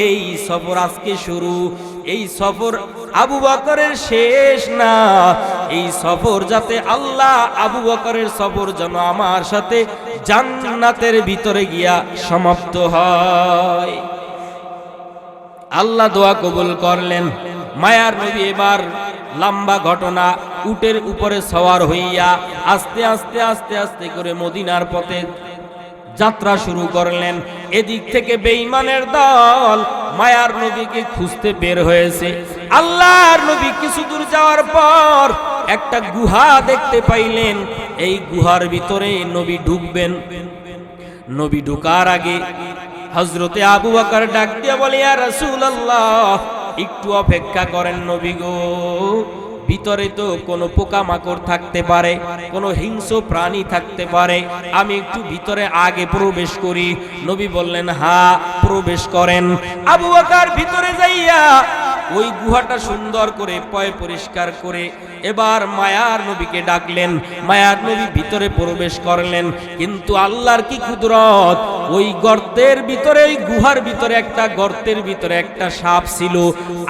এই সফর আজকে শুরু, এই সফর আবু বকরের শেষ না, এই সফর যাতে আল্লাহ, আবু বকরের সফর যেন আমার সাথে জান্নাতের ভিতরে গিয়া সমাপ্ত হয়। আল্লাহ দোয়া কবুল করলেন। মায়ার নবী এবার লম্বা ঘটনা, উটের উপরে সওয়ার হইয়া আস্তে আস্তে আস্তে আস্তে করে মদিনার পথে যাত্রা শুরু করলেন। এদিক থেকে বেঈমানের দল মায়ার নবীকে খুঁজতে বের হয়েছে। আল্লাহর নবী কিছু দূর যাওয়ার পর একটা গুহা দেখতে পাইলেন। এই গুহার ভিতরে নবী ঢুকবেন। নবী ঢুকার আগে হযরতে আবু বকর ডাক দিয়ে বলে, ইয়া রাসূলুল্লাহ, একটু অপেক্ষা করেন নবী গো, ভিতরে তো কোনো পোকামাকড় থাকতে পারে, কোনো হিংস্র প্রাণী থাকতে পারে, আমি একটু ভিতরে আগে প্রবেশ করি। নবী বললেন হ্যাঁ প্রবেশ করেন। আবু বকর ভিতরে যাইয়া ওই গুহাটা সুন্দর করে পয় পরিষ্কার করে এবার মায়ার নবীকে ডাকলেন। মায়ার নবী ভিতরে প্রবেশ করলেন, কিন্তু আল্লাহর কি কুদরত, ওই গর্তের ভিতরে, ওই গুহার ভিতরে একটা গর্তের ভিতরে একটা সাপ ছিল।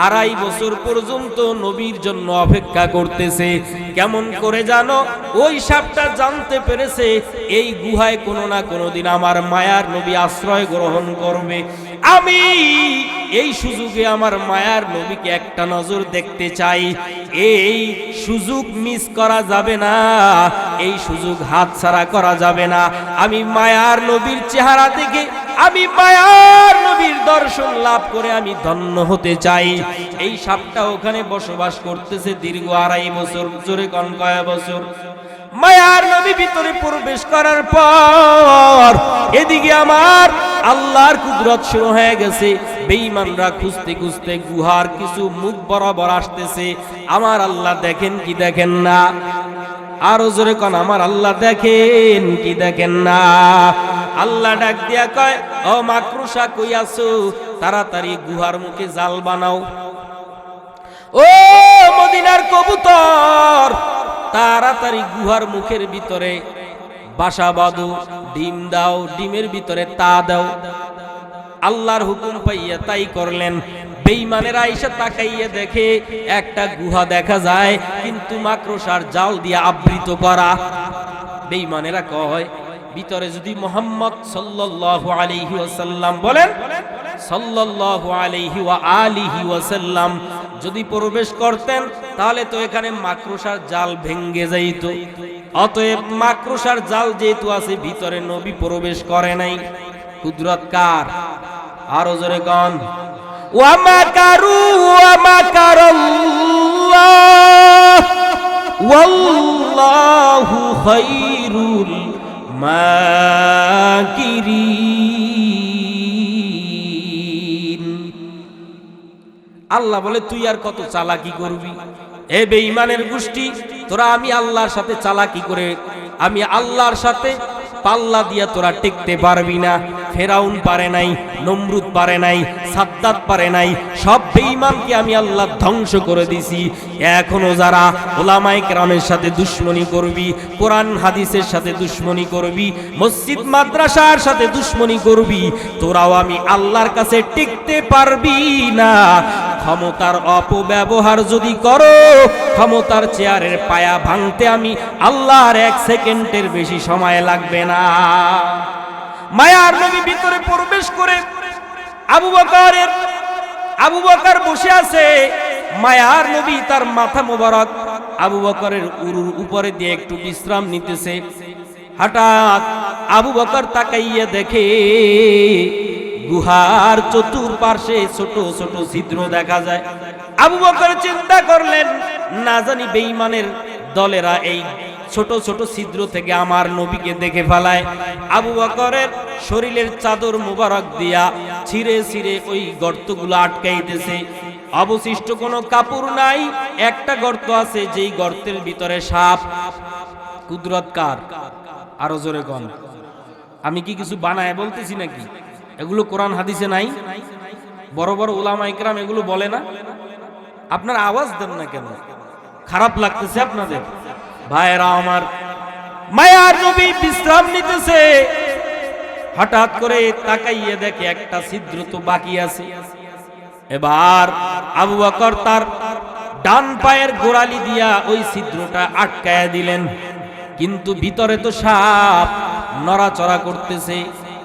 2.5 বছর পর্যন্ত নবীর জন্য অপেক্ষা করতেছে। কেমন করে জানো? ওই সাপটা জানতে পেরেছে এই গুহায় কোনো না কোনো দিন আমার মায়ার নবী আশ্রয় গ্রহণ করবে। আমি এই সুযোগে আমার মায়ার নবীকে একটা নজর দেখতে চাই। এই সুযোগ মিস করা যাবে না, এই সুযোগ হাতছাড়া করা যাবে না। আমি মায়ার নবীর চেহারা দেখে, আমি মায়ার নবীর দর্শন লাভ করে আমি ধন্য হতে চাই। এই সাপটা ওখানে বসবাস করতেছে দীর্ঘ 2.5 বছর। জোরে কোন কয় বছর? মায়ার নবী ভিতরে প্রবেশ করার পর এদিকে আমার আল্লাহর কুদরত শুরু হয়ে গেছে। বেঈমানরা খুঁজতে খুঁজতে গুহার কিছু মুখ বরাবর আসতেছে। আমার আল্লাহ দেখেন কি দেখেন না? আরো জোরে কোন আমার আল্লাহ দেখেন কি দেখেন না? আল্লাহ ডাক দিয়া কয়, ও মাকরুসা কই আছো? তাড়াতাড়ি গুহার মুখে জাল বানাও। ও মদিনার কবুতর, তাড়াতাড়ি গুহার মুখের ভিতরে বাসা বাঁধো, ডিম দাও, ডিমের ভিতরে তা দাও। আল্লাহর হুকুম পাইয়া তাই করলেন। বেঈমানেরা আয়েশা তাকাইয়া দেখে একটা গুহা দেখা যায়, কিন্তু মাকড়সার জাল দিয়ে আবৃত করা। বেঈমানেরা কয় ভিতরে যদি মুহাম্মদ সাল্লাল্লাহু আলাইহি ওয়াসাল্লাম বলেন, সাল্লাল্লাহু আলাইহি ওয়া আলিহি ওয়াসাল্লাম যদি প্রবেশ করতেন তাহলে তো এখানে মাকড়সার জাল ভেঙ্গে যাইত। অতএব মাকড়সার জাল যেহেতু আছে, ভিতরে নবী প্রবেশ করে নাই। কুদরত কার? আরো জোরে কোন? ওয়া মাকারু ওয়া মাকারাল্লাহ ওয়াল্লাহু খায়রুল মাকিরিন। আল্লাহ বলে তুই আর কত চালাকি করবি? এ বেঈমানের গোষ্ঠী, তোরা আমি আল্লাহর সাথে চালাকি করে, আমি আল্লাহর সাথে পাল্লা দিয়া তোরা টিকতে পারবি না। ফেরাউন পারে নাই, নমরুদ পারে নাই, সাদ্দাত পারে নাই, সব বেঈমানকে আমি আল্লাহ ধ্বংস করে দিছি। এখনো যারা ওলামায়ে কেরামের সাথে দুশমনি করবি, কোরআন হাদিসের সাথে দুশমনি করবি, মসজিদ মাদ্রাসার সাথে দুশমনি করবি, তোরাও আমি আল্লাহর কাছে টিকতে পারবি না। ক্ষমতার অপব্যবহার যদি করো, ক্ষমতার চেয়ারের পায়া ভাঙতে আমি আল্লাহর 1 সেকেন্ডের বেশি সময় লাগবে না। মায়ার নবী ভিতরে প্রবেশ করে আবু বকর বসে আছে। মায়ার নবী তার মাথা মোবারক আবু বকরের উরুর উপরে দিয়ে একটু বিশ্রাম নিতেছে। হঠাৎ আবু বকর তাকাইয়া দেখে গুহার চতুর্পার্শ্বে ছোট ছোট ছিদ্র দেখা যায়। আবু বকর চিন্তা করলেন, না জানি বেঈমানের দলেরা এই ছোট ছোট ছিদ্র থেকে আমার নবীকে দেখে ফেলায়। আবু বকরের শরীরের চাদর মুবারক দিয়া ছিঁড়ে ছিঁড়ে ওই গর্তগুলো আটকাইতেছে। অবশিষ্ট কোনো কাপড় নাই, একটা গর্ত আছে, যেই গর্তের ভিতরে সাপ। কুদরত কার? আরো জোরে কোন? আমি কি কিছু বানায় বলতেছি নাকি? এগুলো কোরআন হাদিসে নাই? বড় বড় উলামায়ে কেরাম এগুলো বলে না? আপনারা আওয়াজ দেন না কেন? খারাপ লাগতেছে আপনাদের? ভাইরা আমার, মায়ার নবী বিশ্রাম নিতেছে। হঠাৎ করে তাকাইয়ে দেখে একটা ছিদ্র তো বাকি আছে। এবার আবু বকর তার ডান পায়ের গোড়ালি দিয়া ওই ছিদ্রটা আটকায়া দিলেন, কিন্তু ভিতরে তো সাপ নড়াচড়া করতেছে।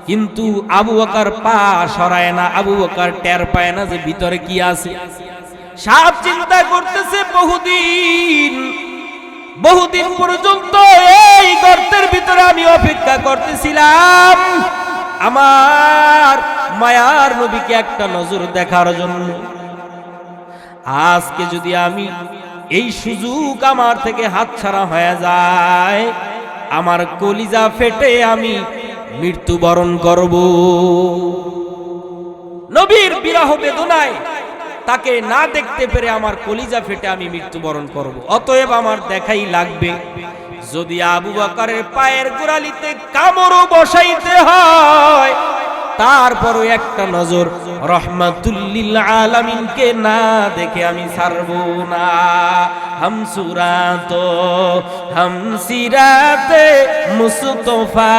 কিন্তু আবু বকর পা সরায় না, আবু বকর টের পায় না যে ভিতরে কি আছে। সাপ চিন্তা করতেছে বহুদিন পর্যন্ত এই গর্তের ভিতরে আমি অপেক্ষা করতেছিলাম আমার মায়ার নবীকে একটা নজর দেখার জন্য। আজকে যদি আমি এই সুযোগ আমার থেকে হাতছাড়া হয়ে যায়, আমার কলিজা ফেটে আমি মৃত্যুবরণ করব। নবীর বিরহ বেদনায় তাকে না দেখতে পেরে আমার কলিজা ফেটে আমি মৃত্যুবরণ করব। অতএব আমার দেখাই লাগবে। যদি আবু বকরের পায়ের গোড়ালিতে কামড়ও বসাইতে হয়, তারপরও একটা নজর রহমাতুল্লিল আলামিনকে না দেখে আমি ছাড়ব না। হামসুরাতো হামসিরাতে মুস্তফা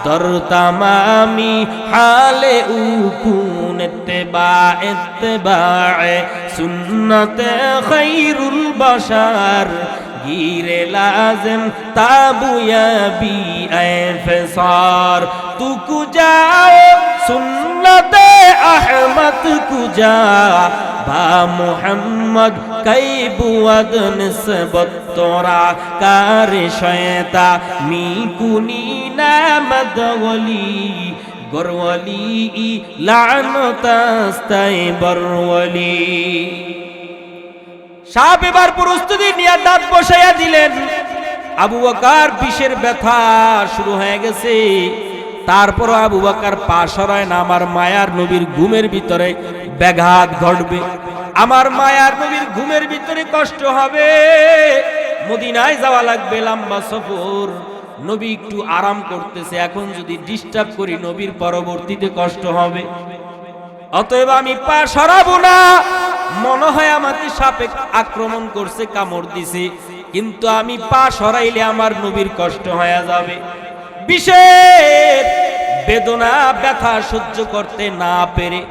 দর তামামি হালে উকুন ইত্তেবায়ে সুন্নতে খায়রুল বাশার গিরে লাজম তাবুয়া বি এফসার তু কুজাও সুন্নতে আহমদ কুজা বা মুহাম্মদ কাইবুয়াদ নিসবত তোরা কার শয়তা মিকুনি নামদ ওলি গরওয়ালি লানতাস্তাই বরওয়ালি। সাহেব এবার প্রস্তুতি নিয়ে দাঁত বসাইয়া দিলেন। আবু বকর বিষের ব্যথা শুরু হয়ে গেছে, তারপর আবু বকর পা সরায় না। আমার মায়ার নবীর ঘুমের ভিতরে ব্যাঘাত ঘটবে, আমার মায়ার নবীর ঘুমের ভিতরে কষ্ট হবে, মদিনায় যাওয়া লাগবে, লম্বা সফর। নবী একটু আরাম করতেছে, এখন যদি ডিস্টার্ব করি নবীর পরবর্তীতে কষ্ট হবে। অতএব আমি পা সরাবো না। মনে হয় আমাকে সাপে আক্রমণ করছে, কামড় দিছে, কিন্তু আমি পা সরাইলে আমার নবীর কষ্ট হয়ে যাবে। বিষের বেদনা ব্যথা সহ্য করতে না পেরে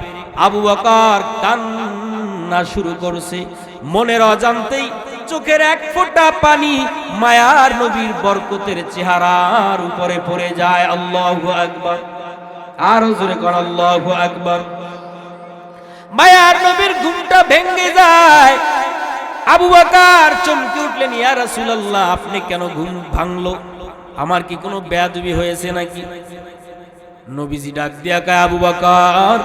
আবু বকর কান্না শুরু করছে। মনের অজান্তেই চোখের এক ফোঁটা পানি মায়ার নবীর বরকতের চেহারার উপরে পড়ে যায়। আল্লাহু আকবার, আর জোরে কর আল্লাহু আকবার। মায়ার নবীর ঘুমটা ভেঙে যায়। আবু বকর চমকে উঠলেন, ইয়া রাসূলুল্লাহ, আপনি কেন ঘুম ভাঙলো? আমার কি কোনো বেয়াদবি হয়েছে নাকি? নবীজি ডাক দিয়া কয়, আবু বকর,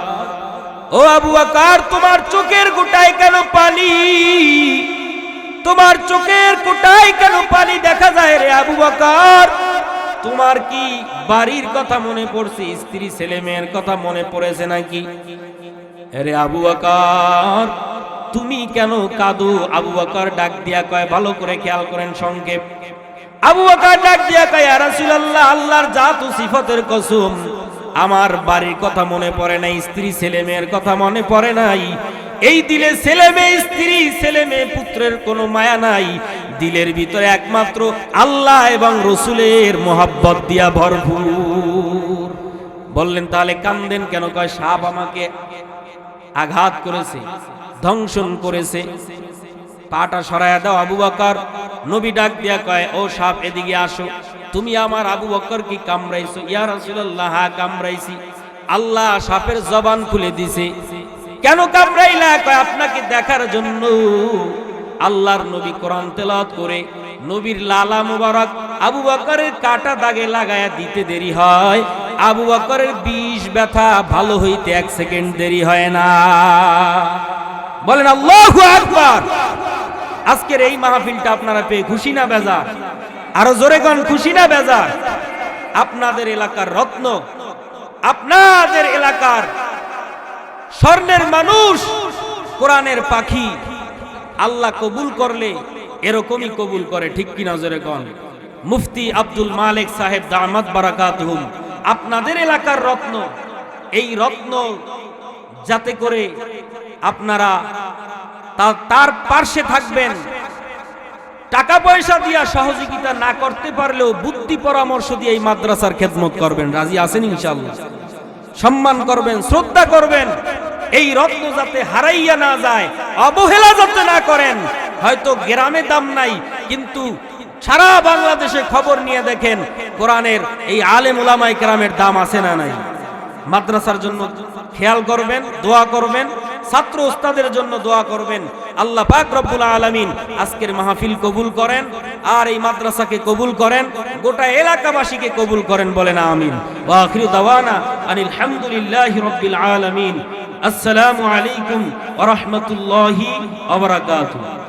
ও আবু বকর, তোমার চোখের কোটায় কেন পানি? তোমার চোখের কোটায় কেন পানি দেখা যায় রে আবু বকর? তোমার কি বাড়ির কথা মনে পড়ছে, স্ত্রী ছেলে মেয়ের কথা মনে পড়েছে নাকি? আরে আবু বকর, তুমি কেন কাঁদো? আবু বকর ডাক দিয়া কয়, ভালো করে খেয়াল করেন সংক্ষেপ। আবু বকর ডাক দিয়া কয়, ইয়া রাসূলুল্লাহ, আল্লাহর জাত ও সিফাতের কসম, আমার বাড়ির কথা মনে পড়ে নাই, স্ত্রী ছেলে মেয়ের কথা মনে পড়ে নাই। এই দিলে ছেলে মেয়ে, স্ত্রী ছেলে মেয়ে, পুত্রের কোনো মায়া নাই। দিলের ভিতরে একমাত্র আল্লাহ এবং রসুলের মোহাব্বত দিয়া ভরপুর। বললেন, তাহলে কান্দেন কেন? কয়, সাপ আমাকে আঘাত করেছে, ধ্বংসন করেছে, পাটা সরাইয়া দাও। আবু বকর, নবী ডাক দিয়া কয়, ও সাপ, এদিকে আসো। তুমি আমার আবু বকর কি কামড়াইছো? ইয়া রাসূলুল্লাহ, হ্যাঁ কামড়াইছি। আল্লাহ সাপের জবান খুলে দিছে। কেন কামড়াইলা? কয়, আপনাকে দেখার জন্য। আল্লাহর নবী কোরআন তেলাওয়াত করে নবীর লালা মুবারক আবু বকরের কাটা দাগে লাগায়া দিতে দেরি হয়, আবু বকরের বিষ ব্যথা ভালো হইতে 1 সেকেন্ড দেরি হয় না। বলেন আল্লাহু আকবার। আজকের এই মাহফিলটা আপনারা পেয়ে খুশি না বেজার? আরো জোরে কোন, খুশি না বেজার? আপনাদের এলাকার রত্ন, আপনাদের এলাকার স্বর্ণের মানুষ, কোরআনের পাখি, আল্লাহ কবুল করলে এরকমই কবুল করে, ঠিক কিনা জোরে কোন? মুফতি আব্দুল মালিক সাহেব দামাত বারাকাতুহুম আপনাদের এলাকার রত্ন। এই রত্ন যাতে করে আপনারা তার পার্শ্বে থাকবেন, টাকা পয়সা দিয়া সহযোগিতা না করতে পারলেও বুদ্ধি পরামর্শ দিয়ে এই মাদ্রাসার খেদমত করবেন। রাজি আছেন ইনশাআল্লাহ? সম্মান করবেন, শ্রদ্ধা করবেন। এই রত্ন যাতে হারাইয়া না যায়, অবহেলা যাতে না করেন। হয়তো গ্রামে দাম নাই, কিন্তু সারা বাংলাদেশে খবর নিয়ে দেখেন কোরআনের এই আলেম উলামায়ে কেরামের দাম আছে না নাই? মাদ্রাসার জন্য খেয়াল করবেন, দোয়া করবেন, ছাত্র ওস্তাদের জন্য দোয়া করবেন। আল্লাহ পাক রব্বুল আলামিন আজকের মাহফিল কবুল করেন, আর এই মাদ্রাসাকে কবুল করেন, গোটা এলাকাবাসীকে কবুল করেন। বলেন আমিন। ওয়া আখিরু দাওয়ানা আনিল হামদুলিল্লাহি রাব্বিল আলামিন। আসসালামু আলাইকুম ওয়া রাহমাতুল্লাহি ওয়া বারাকাতুহু।